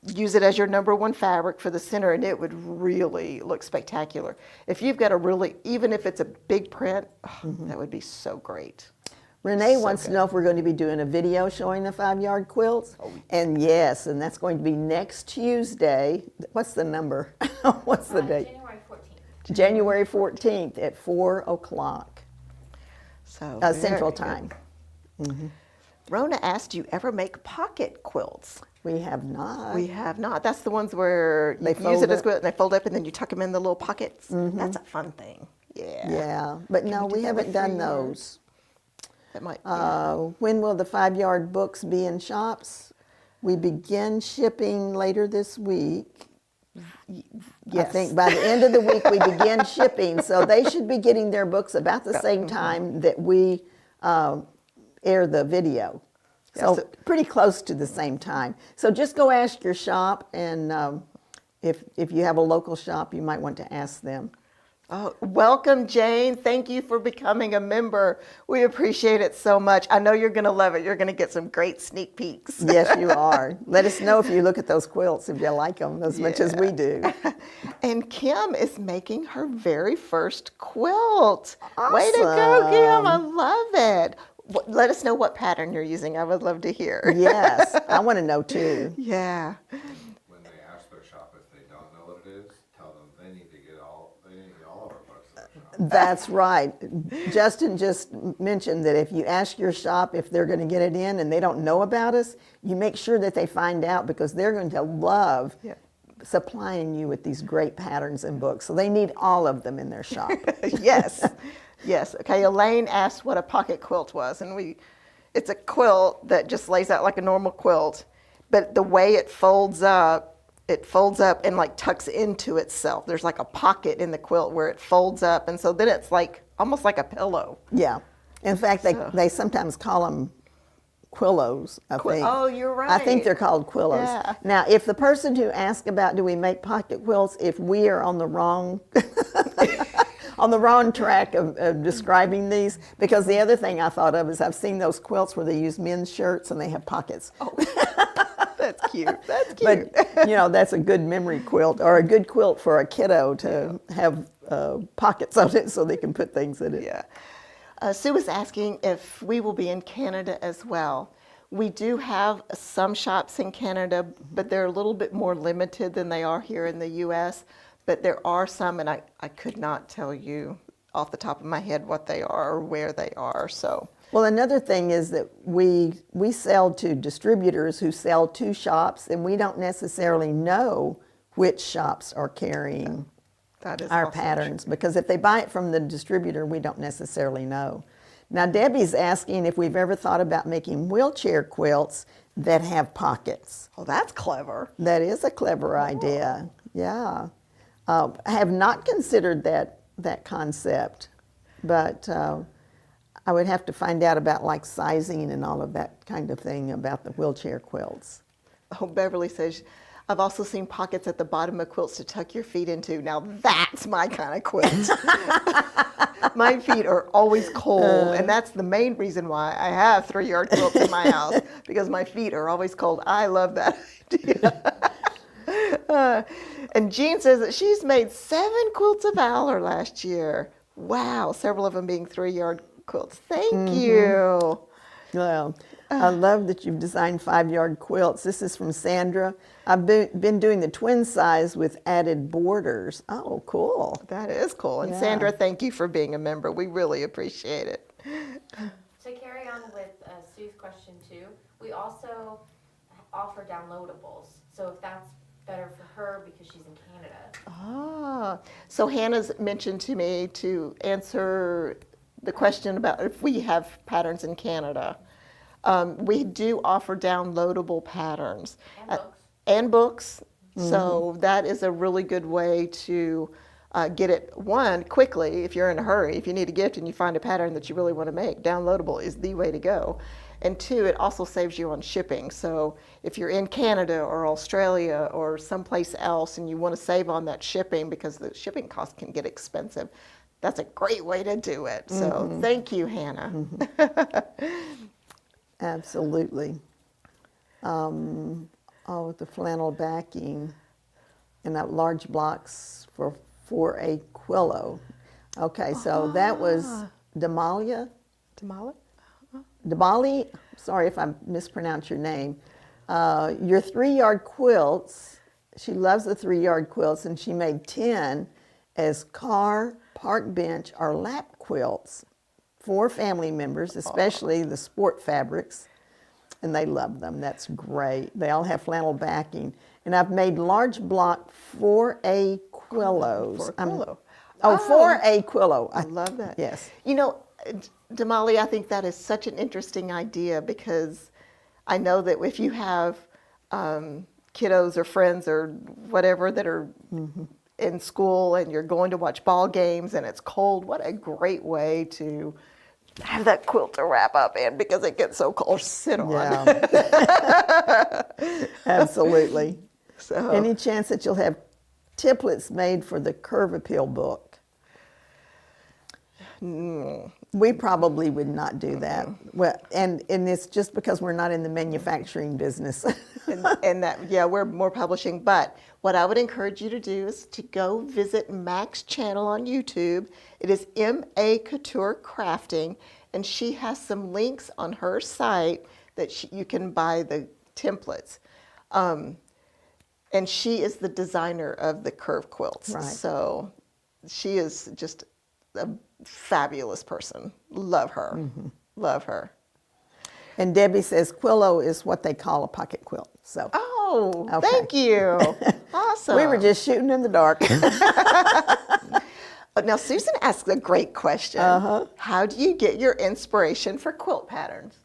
use it as your number one fabric for the center, and it would really look spectacular. If you've got a really, even if it's a big print, that would be so great. Renee So wants to good. know if we're going to be doing a video showing the 5-yard quilts. And yes, and that's going to be next Tuesday. What's the number? What's the date? January 14th. January 14th at 4 o'clock So Central very good. Time. Rona asked, do you ever make pocket quilts? We have not. We have not. That's the ones where you They use fold it as up. quilt and they fold up and then you tuck them in the little pockets. That's a fun thing. Yeah. Yeah, but no, we do we that haven't with done 3 yards? those. That might be. When will the 5-yard books be in shops? We begin shipping later this week. I Yes. think by the end of the week we begin shipping, so they should be getting their books about the same time that we air the video. So Yes. pretty close to the same time. So just go ask your shop, and if you have a local shop, you might want to ask them. Oh, welcome, Jane. Thank you for becoming a member. We appreciate it so much. I know you're going to love it. You're going to get some great sneak peeks. Yes, you are. Let us know if you look at those quilts, if you like them as much as we do. And Kim is making her very first quilt. Way to go, Kim. I love it. Let us know what pattern you're using. I would love to hear. Yes, I want to know too. Yeah. When they ask their shop if they don't know what it is, tell them they need to get all of our books in their shop. That's right. Justin just mentioned that if you ask your shop if they're going to get it in and they don't know about us, you make sure that they find out, because they're going to love Yeah. supplying you with these great patterns and books. So they need all of them in their shop. Yes. Yes. Okay. Elaine asked what a pocket quilt was, and it's a quilt that just lays out like a normal quilt, but the way it folds up and like tucks into itself. There's like a pocket in the quilt where it folds up, and so then it's like almost like a pillow. Yeah. In fact, they sometimes call them quillos, I think. Oh, you're right. I think they're called quillos. Yeah. Now, if the person who asked about do we make pocket quilts, if we are on the wrong on the wrong track of describing these, because the other thing I thought of is I've seen those quilts where they use men's shirts and they have pockets. Oh, that's cute. That's cute. But, that's a good memory quilt, or a good quilt for a kiddo to have pockets on it so they can put things in it. Yeah. Sue was asking if we will be in Canada as well. We do have some shops in Canada, but they're a little bit more limited than they are here in the U.S. But there are some, and I could not tell you off the top of my head what they are or where they are. So. Well, another thing is that we sell to distributors who sell to shops, and we don't necessarily know which shops are carrying That is our also patterns, because if they buy it from the distributor, we don't necessarily know. Now, Debbie's asking if we've ever thought about making wheelchair quilts that have pockets. Oh, that's clever. That is a clever idea. Yeah. I have not considered that concept, but I would have to find out about like sizing and all of that kind of thing about the wheelchair quilts. Oh, Beverly says, I've also seen pockets at the bottom of quilts to tuck your feet into. Now that's my kind of quilt. My feet are always cold, and that's the main reason why I have 3-yard quilts in my house, because my feet are always cold. I love that idea. And Jean says that she's made 7 quilts of valor last year. Wow, several of them being 3-yard quilts. Thank you. Well, I love that you've designed 5-yard quilts. This is from Sandra. I've been doing the twin size with added borders. Oh, cool. That is cool. And Yeah. Sandra, thank you for being a member. We really appreciate it. To carry on with Sue's question too, we also offer downloadables. So if that's better for her because she's in Canada. Ah, so Hannah's mentioned to me to answer the question about if we have patterns in Canada. We do offer downloadable patterns. And books. And books. So that is a really good way to get it, one, quickly, if you're in a hurry. If you need a gift and you find a pattern that you really want to make, downloadable is the way to go. And 2, it also saves you on shipping. So if you're in Canada or Australia or someplace else and you want to save on that shipping because the shipping costs can get expensive, that's a great way to do it. So thank you, Hannah. Absolutely. Oh, the flannel backing and that large blocks for a quillo. Okay, so that was Damalia. Damali, sorry if I mispronounce your name. Your 3-yard quilts, she loves the 3-yard quilts, and she made 10 as car, park bench, or lap quilts for family members, especially the sport fabrics, and they love them. That's great. They all have flannel backing. And I've made large block for a quillos. For a quillo. For a quillo. I love that. Yes. You know, Damali, I think that is such an interesting idea because I know that if you have kiddos or friends or whatever that are in school and you're going to watch ball games and it's cold, what a great way to have that quilt to wrap up in because it gets so cold to sit on. Yeah. Absolutely. So Any chance that you'll have templates made for the Curve Appeal book? We probably would not do that. Well, and it's just because we're not in the manufacturing business. and that, yeah, we're more publishing. But what I would encourage you to do is to go visit Mac's channel on YouTube. It is M.A. Couture Crafting, and she has some links on her site that you can buy the templates. And she is the designer of the curve quilts. Right. So she is just a fabulous person. Love her. Love her. And Debbie says quillo is what they call a pocket quilt. So Oh, Okay. thank you. Awesome. we were just shooting in the dark. Now, Susan asks a great question. How do you get your inspiration for quilt patterns?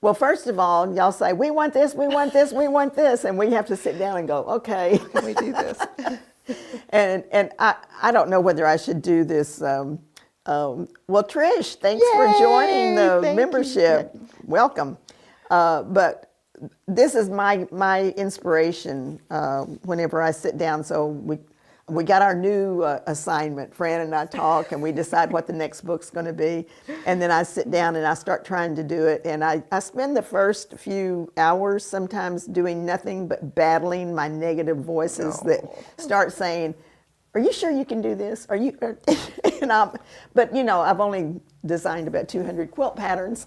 Well, first of all, y'all say, we want this, we want this, we want this. And we have to sit down and go, okay. Can we do this? And I don't know whether I should do this. Well, Trish, thanks for joining the Thank you. membership. Welcome. But this is my inspiration whenever I sit down. So we got our new assignment. Fran and I talk, and we decide what the next book's going to be. And then I sit down and I start trying to do it. And I spend the first few hours sometimes doing nothing but battling my negative voices that start saying, "Are you sure you can do this? Are you?" But you know, I've only designed about 200 quilt patterns.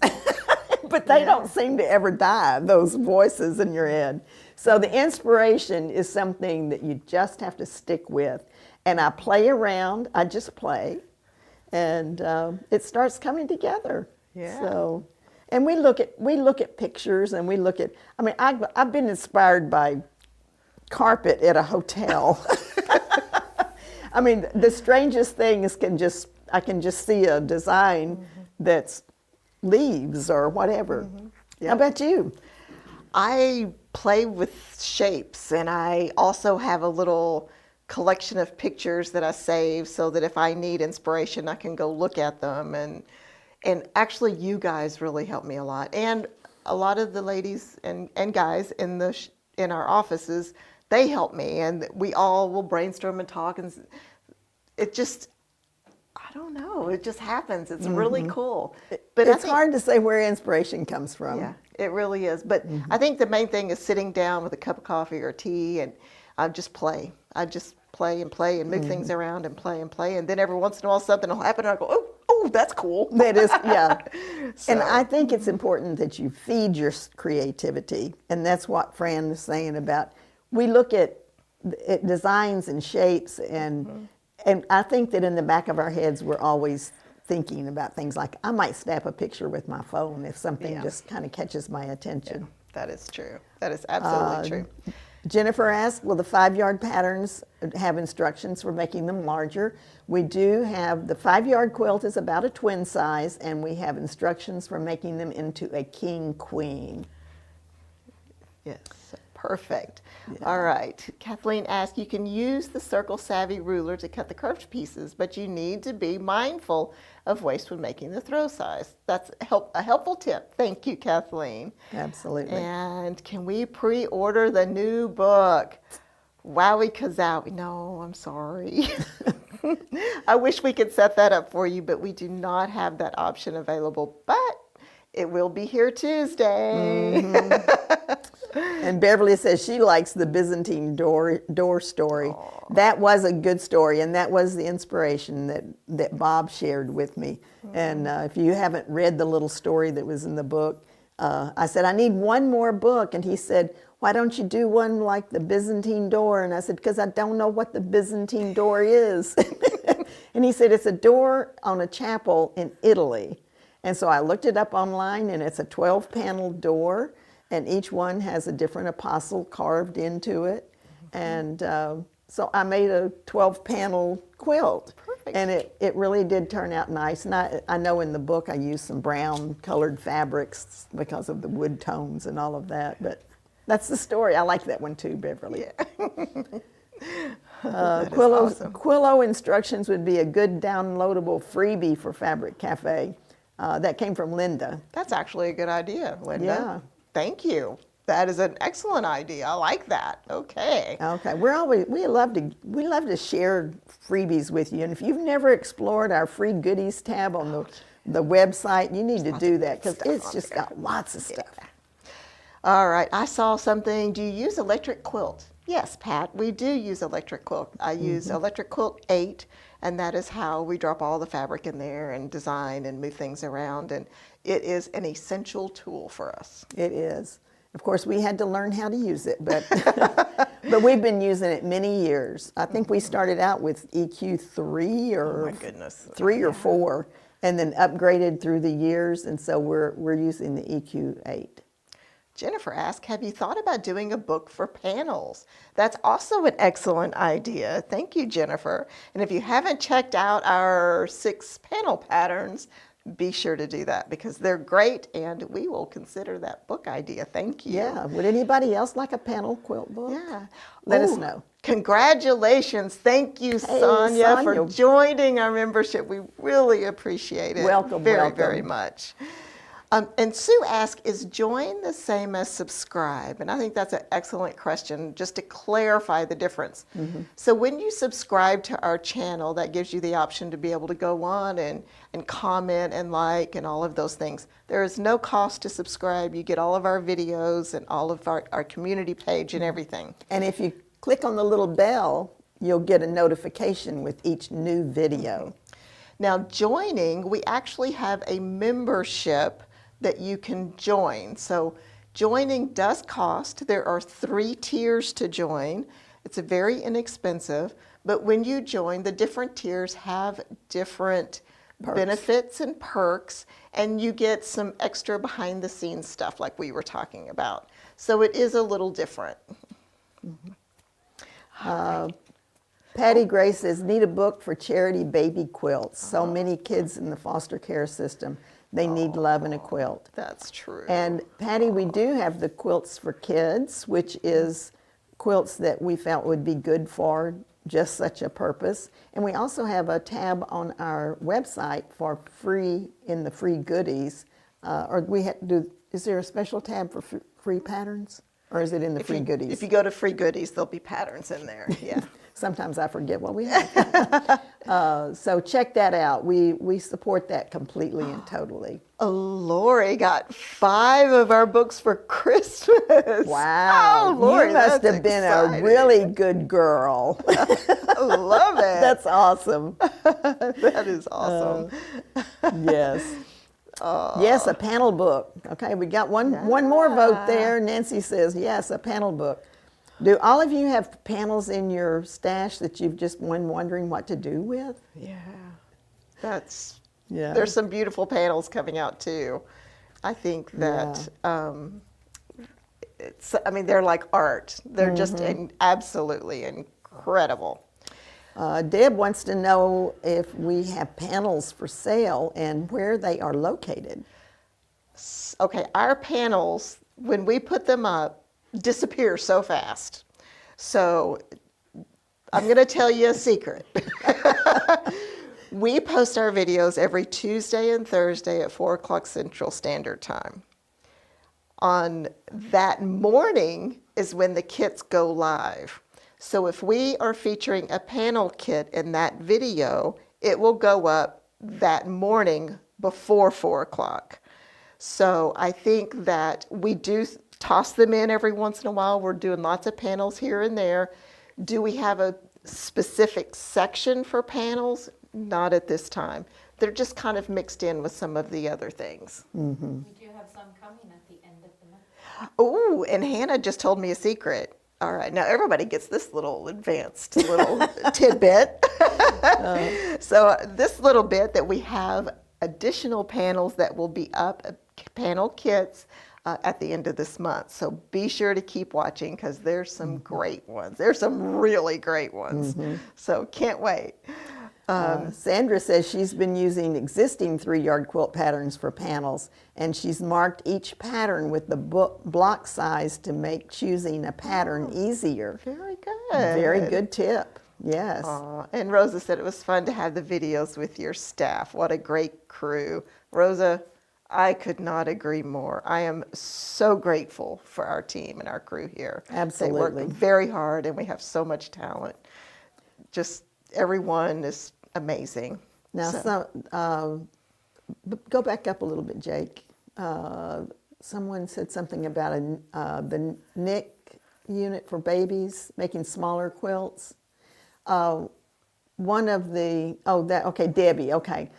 But they don't seem to ever die, those voices in your head. So the inspiration is something that you just have to stick with. And I play around, I just play, and it starts coming together. Yeah. So, and we look at pictures, and we look at, I mean, I've been inspired by carpet at a hotel. I mean, the strangest things I can just see a design that's leaves or whatever. How about you? I play with shapes, and I also have a little collection of pictures that I save so that if I need inspiration, I can go look at them. And actually, you guys really help me a lot. And a lot of the ladies and guys in our offices, they help me, and we all will brainstorm and talk, and it just, I don't know, it just happens. It's really cool. But It's hard to say where inspiration comes from. Yeah, it really is. But I think the main thing is sitting down with a cup of coffee or tea and I just play. I just play and play and move things around and play and play. And then every once in a while something will happen and I go, oh, that's cool. That is, yeah. And So- I think it's important that you feed your creativity. And that's what Fran is saying about, we look at designs and shapes and I think that in the back of our heads, we're always thinking about things like, I might snap a picture with my phone if something just kind of catches my attention. That is true. That is absolutely true. Jennifer asked, will the 5-yard patterns have instructions for making them larger? We do have, the 5-yard quilt is about a twin size, and we have instructions for making them into a king queen. Yes, perfect. All right. Kathleen asked, you can use the Circle Savvy ruler to cut the curved pieces, but you need to be mindful of waste when making the throw size. That's a helpful tip. Thank you, Kathleen. Absolutely. And can we pre-order the new book? Wowie kazowie. No, I'm sorry. I wish we could set that up for you, but we do not have that option available. But it will be here Tuesday. And Beverly says she likes the Byzantine door story. That was a good story, and that was the inspiration that Bob shared with me. And if you haven't read the little story that was in the book, I said, I need one more book. And he said, why don't you do one like the Byzantine door? And I said, because I don't know what the Byzantine door is. And he said, it's a door on a chapel in Italy. And so I looked it up online, and it's a 12-panel door, and each one has a different apostle carved into it. And so I made a 12-panel quilt. Perfect. And it really did turn out nice. And I know in the book I used some brown colored fabrics because of the wood tones and all of that. But that's the story. I like that one too, Beverly. That is awesome. Quillo instructions would be a good downloadable freebie for Fabric Cafe. That came from Linda. That's actually a good idea, Linda. Yeah. Thank you. That is an excellent idea. I like that. Okay. Okay, we love to share freebies with you, and if you've never explored our free goodies tab on the website, you need to do that because stuff it's on just there. got lots of stuff. All right. I saw something. Do you use electric quilt? Yes, Pat, we do use electric quilt. I use electric quilt 8, and that is how we drop all the fabric in there and design and move things around. And it is an essential tool for us. It is. Of course, we had to learn how to use it, but but we've been using it many years. I think we started out with EQ3 or Oh my goodness. 3 or 4, and then upgraded through the years, and so we're using the EQ8. Jennifer asked, have you thought about doing a book for panels? That's also an excellent idea. Thank you, Jennifer. And if you haven't checked out our 6 panel patterns, be sure to do that because they're great and we will consider that book idea. Thank you. Yeah. Would anybody else like a panel quilt book? Yeah. Let us Ooh, know. Congratulations. Thank you, Sonia, for Sonia. joining our membership. We really appreciate it. Welcome, very, very welcome. much. And Sue asked, is join the same as subscribe? And I think that's an excellent question, just to clarify the difference. So when you subscribe to our channel, that gives you the option to be able to go on and comment and like and all of those things. There is no cost to subscribe. You get all of our videos and all of our community page and everything. And if you click on the little bell, you'll get a notification with each new video. Now joining, we actually have a membership that you can join. So joining does cost. There are 3 tiers to join. It's very inexpensive, but when you join, the different tiers have different benefits and perks, and you get some extra behind the scenes stuff like we were talking about. So it is a little different. Patty Gray says, need a book for charity baby quilts. So many kids in the foster care system, they need love and a quilt. That's true. And Patty, we do have the quilts for kids, which is quilts that we felt would be good for just such a purpose. And we also have a tab on our website for free in the free goodies. Is there a special tab for free patterns? Or is it in the free goodies? If you go to free goodies, there'll be patterns in there. Yeah. Sometimes I forget what we have. So check that out. We support that completely and totally. Lori got 5 of our books for Christmas. Wow. Oh, Lori, you must that's have been exciting. a really good girl. Love it. That's awesome. That is awesome. Yes. Yes, a panel book. Okay, we got one more vote there. Nancy says, yes, a panel book. Do all of you have panels in your stash that you've just been wondering what to do with? Yeah. Yeah. There's some beautiful panels coming out too. I think that they're like art. They're just absolutely incredible. Deb wants to know if we have panels for sale and where they are located. Okay, our panels, when we put them up, disappear so fast. So I'm going to tell you a secret. We post our videos every Tuesday and Thursday at 4 o'clock Central Standard Time. On that morning is when the kits go live. So if we are featuring a panel kit in that video, it will go up that morning before 4 o'clock. So I think that we do toss them in every once in a while. We're doing lots of panels here and there. Do we have a specific section for panels? Not at this time. They're just kind of mixed in with some of the other things. We do have some coming at the end of the month. Oh, and Hannah just told me a secret. All right, now everybody gets this little advanced little tidbit. So this little bit that we have additional panels that will be up, panel kits, at the end of this month. So be sure to keep watching because there's some great ones. There's some really great ones. So can't wait. Sandra says she's been using existing 3-yard quilt patterns for panels, and she's marked each pattern with the block size to make choosing a pattern easier. Very good. Very good tip. Yes. And Rosa said it was fun to have the videos with your staff. What a great crew. Rosa, I could not agree more. I am so grateful for our team and our crew here. Absolutely. They work very hard and we have so much talent. Just everyone is amazing. Now, go back up a little bit, Jake. Someone said something about the knit unit for babies, making smaller quilts. One of the Debbie. Okay,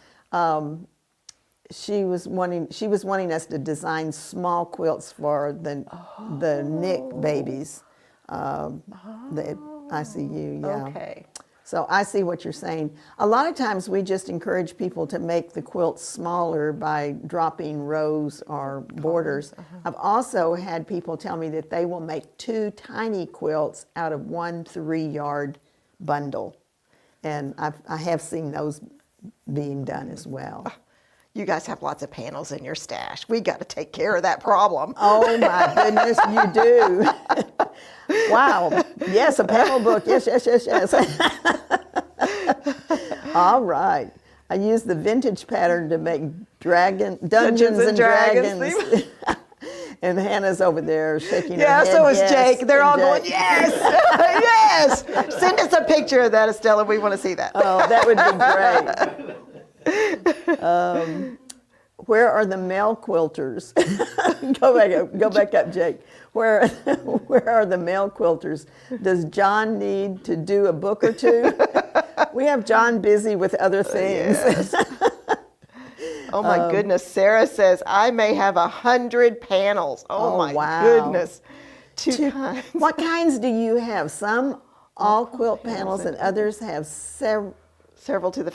she was wanting us to design small quilts for the NIC babies. The ICU. Yeah. Okay. So I see what you're saying. A lot of times we just encourage people to make the quilts smaller by dropping rows or borders. I've also had people tell me that they will make 2 tiny quilts out of 1 3-yard bundle. And I have seen those being done as well. You guys have lots of panels in your stash. We got to take care of that problem. Oh my goodness, you do. Wow. Yes, a panel book. Yes. All right. I used the vintage pattern to make Dungeons and Dragons. And Hannah's over there shaking her head. Yeah, so is yes, Jake. They're all Jake. going, yes, yes. Send us a picture of that, Estella. We want to see that. Oh, that would be great. Where are the male quilters? Go back up, Jake. Where are the male quilters? Does John need to do a book or 2? We have John busy with other things. Yes. Oh my goodness. Sarah says, I may have 100 panels. Oh my wow. goodness. 2 kinds. What kinds do you have? Some all quilt panels and others have several.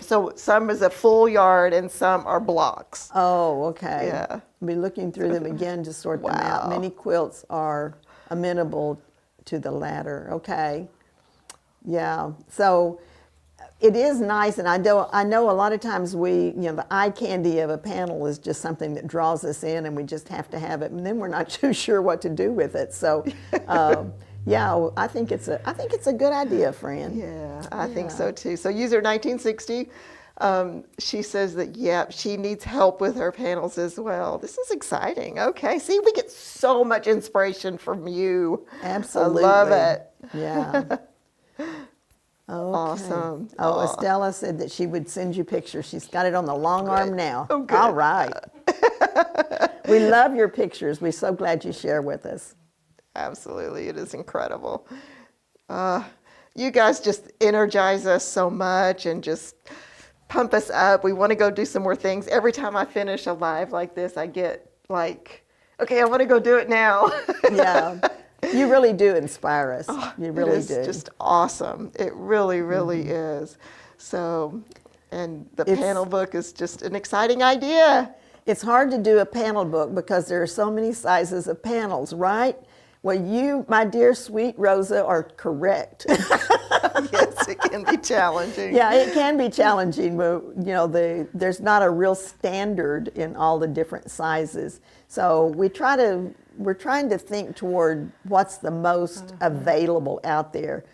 So some is a full yard and some are blocks. Oh, okay. Yeah. I'll be looking through them again to sort them out. Wow. Many quilts are amenable to the latter. Okay. Yeah. So it is nice, and I know a lot of times the eye candy of a panel is just something that draws us in, and we just have to have it, and then we're not too sure what to do with it. So. Yeah, I think it's a good idea, Fran. Yeah, I think so too. So user 1960, she says that, she needs help with her panels as well. This is exciting. Okay, see, we get so much inspiration from you. Absolutely. I love it. Yeah. Okay. Awesome. Oh, Estella said that she would send you pictures. She's got it on the long arm now. Oh, good. All right. We love your pictures. We're so glad you share with us. Absolutely, it is incredible. You guys just energize us so much and just pump us up. We want to go do some more things. Every time I finish a live like this, I get like, okay, I want to go do it now. Yeah, you really do inspire us. You really It is do. just awesome. It really, really is. So, and the panel book is just an exciting idea. It's hard to do a panel book because there are so many sizes of panels, right? Well, you, my dear sweet Rosa, are correct. Yes, it can be challenging. Yeah, it can be challenging. But, there's not a real standard in all the different sizes. So we're trying to think toward what's the most available out there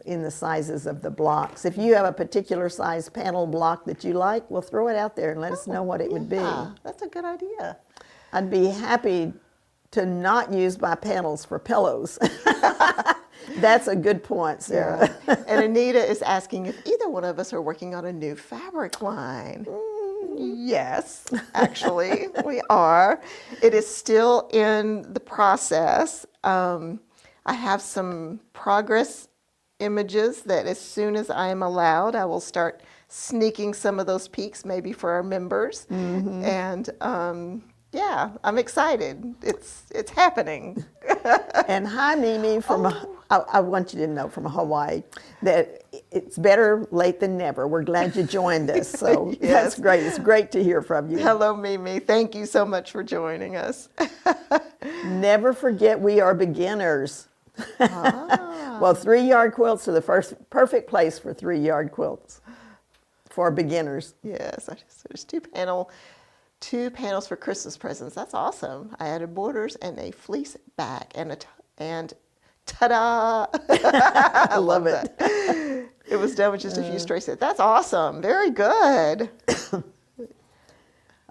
in the sizes of the blocks. If you have a particular size panel block that you like, we'll throw it out there and let us know what it would be. That's a good idea. I'd be happy to not use my panels for pillows. That's a good point, Sarah. And Anita is asking if either one of us are working on a new fabric line. Yes, actually, we are. It is still in the process. I have some progress images that as soon as I am allowed, I will start sneaking some of those peeks maybe for our members. And yeah, I'm excited. It's happening. And hi, Mimi, I want you to know from Hawaii that it's better late than never. We're glad you joined us. So Yes. that's great. It's great to hear from you. Hello, Mimi. Thank you so much for joining us. Never forget we are beginners. Well, 3-yard quilts are the first perfect place for 3-yard quilts for beginners. Yes, there's two panels for Christmas presents. That's awesome. I added borders and a fleece back and ta-da! I love it. that. It was done with just a few stray stitches. That's awesome. Very good. Let's see.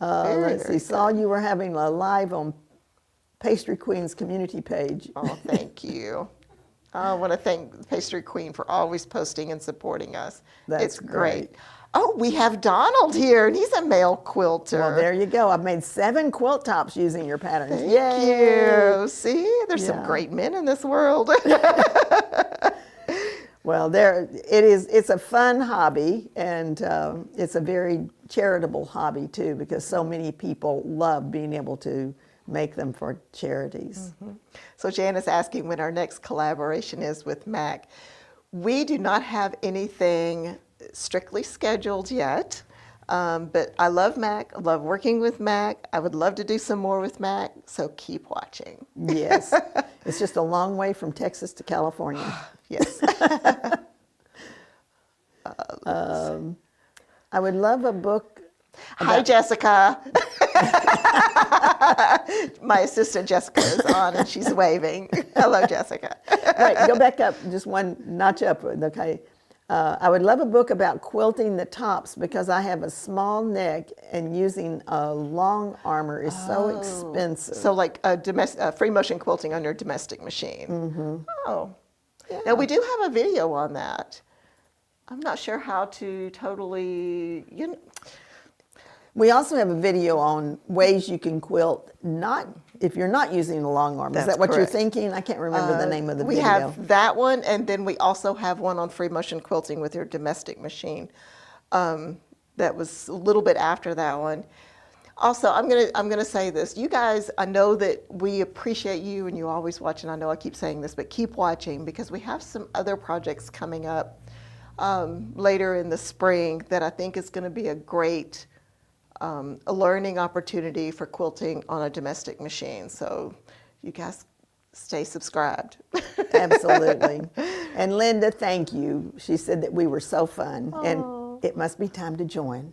very Saw you were having a live on Pastry Queen's community page. Oh, thank you. I want to thank Pastry Queen for always posting and supporting us. That's it's great. great. Oh, we have Donald here, and he's a male quilter. Well, there you go. I've made 7 quilt tops using your patterns. Thank Yay! you. See, there's some Yeah. great men in this world. Well, it's a fun hobby, and it's a very charitable hobby too, because so many people love being able to make them for charities. So Jan is asking when our next collaboration is with Mac. We do not have anything strictly scheduled yet, but I love Mac. I love working with Mac. I would love to do some more with Mac, so keep watching. Yes, it's just a long way from Texas to California. Yes. I would love a book. Hi, Jessica. My assistant Jessica is on and she's waving. Hello, Jessica. Wait, go back up just one notch up. Okay. I would love a book about quilting the tops because I have a small neck and using a long armor is so expensive. So like free motion quilting on your domestic machine. Oh. Now we do have a video on that. I'm not sure how to totally, We also have a video on ways you can quilt if you're not using a long arm. Is That's that what you're correct. thinking? I can't remember the name of the we video. have that one, and then we also have one on free motion quilting with your domestic machine. That was a little bit after that one. Also, I'm gonna say this. You guys, I know that we appreciate you and you always watch, and I know I keep saying this, but keep watching because we have some other projects coming up later in the spring that I think is going to be a great a learning opportunity for quilting on a domestic machine. So you guys stay subscribed. Absolutely. And Linda, thank you. She said that we were so fun, and it must be time to join.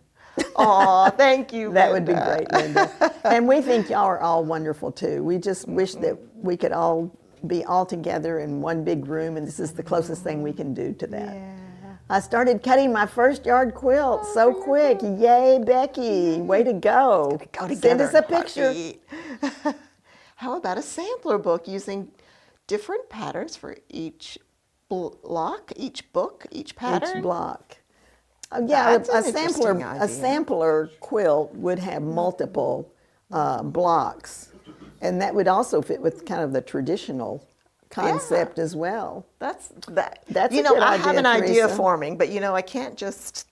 Aw, thank you, That would be Linda. great, Linda. And we think y'all are all wonderful too. We just wish that we could all be all together in one big room, and this is the closest thing we can do to that. Yeah. I started cutting my first yard quilt so quick. Yay, Becky. Way to go. Go together Send us a in picture. heartbeat. How about a sampler book using different patterns for each block, each book, each pattern? Each block. Yeah, That's a an interesting idea. sampler quilt would have multiple blocks, and that would also fit with kind of the traditional concept as well. That's That's you a know, good I have idea, an idea Teresa. forming, but I can't just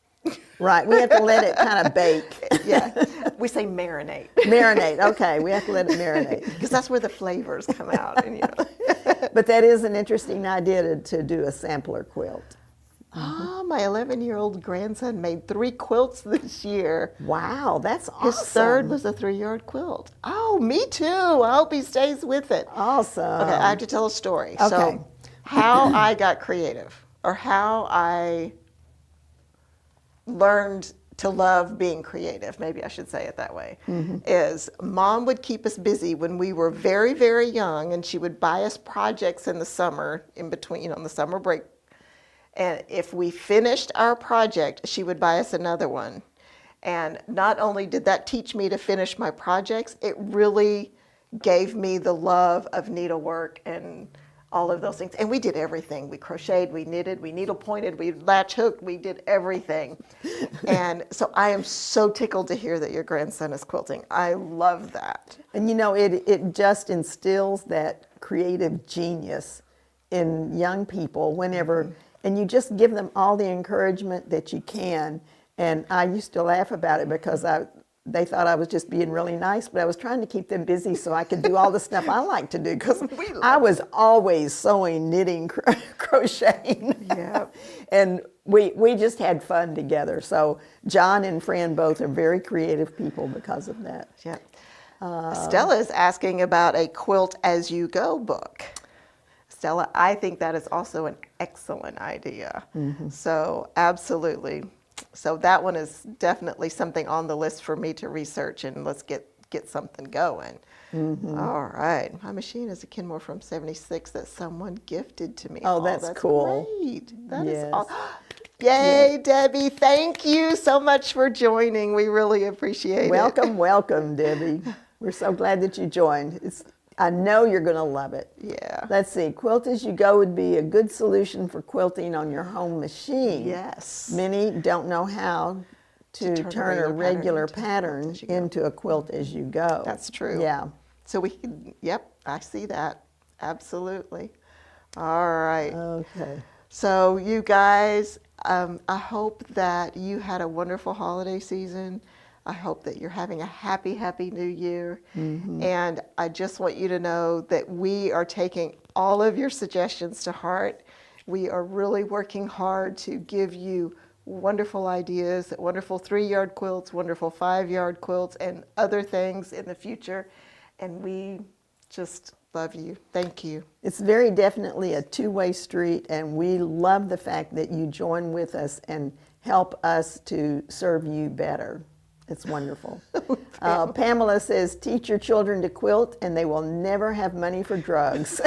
Right, we have to let it kind of bake, yeah. We say marinate marinate. Okay, we have to let it marinate. because that's where the flavors come out. And But that is an interesting idea to do a sampler quilt. my 11-year-old grandson made 3 quilts this year. Wow, that's awesome. His third was a 3-yard quilt. Oh, me too. I hope he stays with it. awesome. Okay, I have to tell a story. Okay. So, how I got creative, or how I learned to love being creative, maybe I should say it that way, is Mom would keep us busy when we were very, very young, and she would buy us projects in the summer, in between, on the summer break. And if we finished our project, she would buy us another one. And not only did that teach me to finish my projects, it really gave me the love of needlework and all of those things. And we did everything. We crocheted, we knitted, we needle pointed, we latch hooked, we did everything. And so I am so tickled to hear that your grandson is quilting. I love that. And you know, it just instills that creative genius in young people whenever, and you just give them all the encouragement that you can. And I used to laugh about it because they thought I was just being really nice, but I was trying to keep them busy so I could do all the stuff I like to do, because I was always sewing, knitting, crocheting. Yeah. And we just had fun together. So John and Fran both are very creative people because of that. Yeah. Stella is asking about a quilt as you go book. Stella, I think that is also an excellent idea. So absolutely. So that one is definitely something on the list for me to research, and let's get something going. All right. My machine is a Kenmore from '76 that someone gifted to me. Oh, that's cool. Great. That is Yes. awesome. Yay, Debbie. Thank you so much for joining. We really appreciate it. Welcome, welcome, Debbie. We're so glad that you joined. I know you're going to love it. Yeah. Let's see. Quilt as you go would be a good solution for quilting on your home machine. Yes. Many don't know how to turn a regular pattern as you go. into a quilt as you go. That's true. Yeah. So we can, yep, I see that. Absolutely. All right. Okay. So you guys, I hope that you had a wonderful holiday season. I hope that you're having a happy, happy new year. And I just want you to know that we are taking all of your suggestions to heart. We are really working hard to give you wonderful ideas, wonderful 3-yard quilts, wonderful 5-yard quilts, and other things in the future. And we just love you. Thank you. It's very definitely a two-way street, and we love the fact that you join with us and help us to serve you better. It's wonderful. Pamela says, teach your children to quilt and they will never have money for drugs.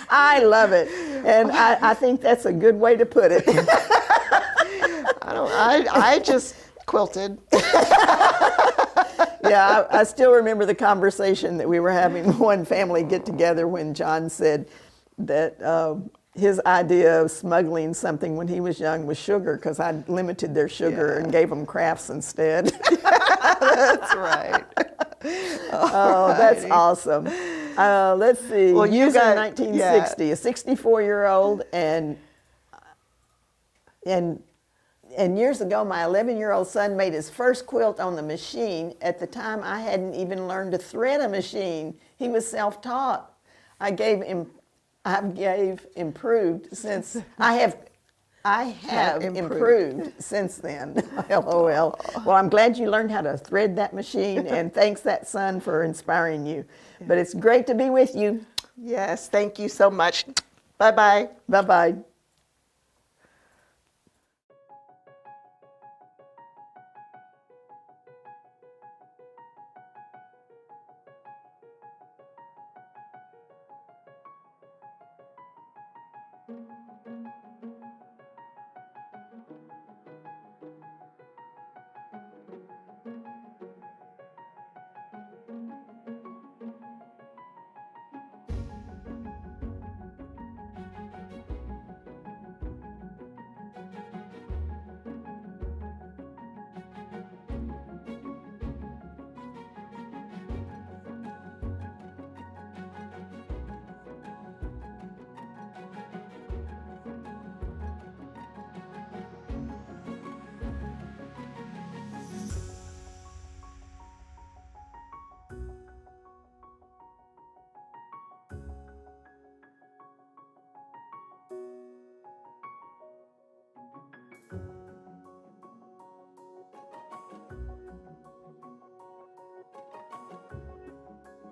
I love it. And I think that's a good way to put it. I just quilted. Yeah, I still remember the conversation that we were having one family get together when John said that his idea of smuggling something when he was young was sugar, because I limited their sugar and gave them crafts instead. That's right. Oh, that's awesome. Let's see. Well, you User got- 1960, a 64-year-old, and years ago, my 11-year-old son made his first quilt on the machine. At the time, I hadn't even learned to thread a machine. He was self-taught. I gave improved since I have improved since then. LOL. Well, I'm glad you learned how to thread that machine, and thanks that son for inspiring you. But it's great to be with you. Yes, thank you so much. Bye-bye. Bye-bye. Thank you.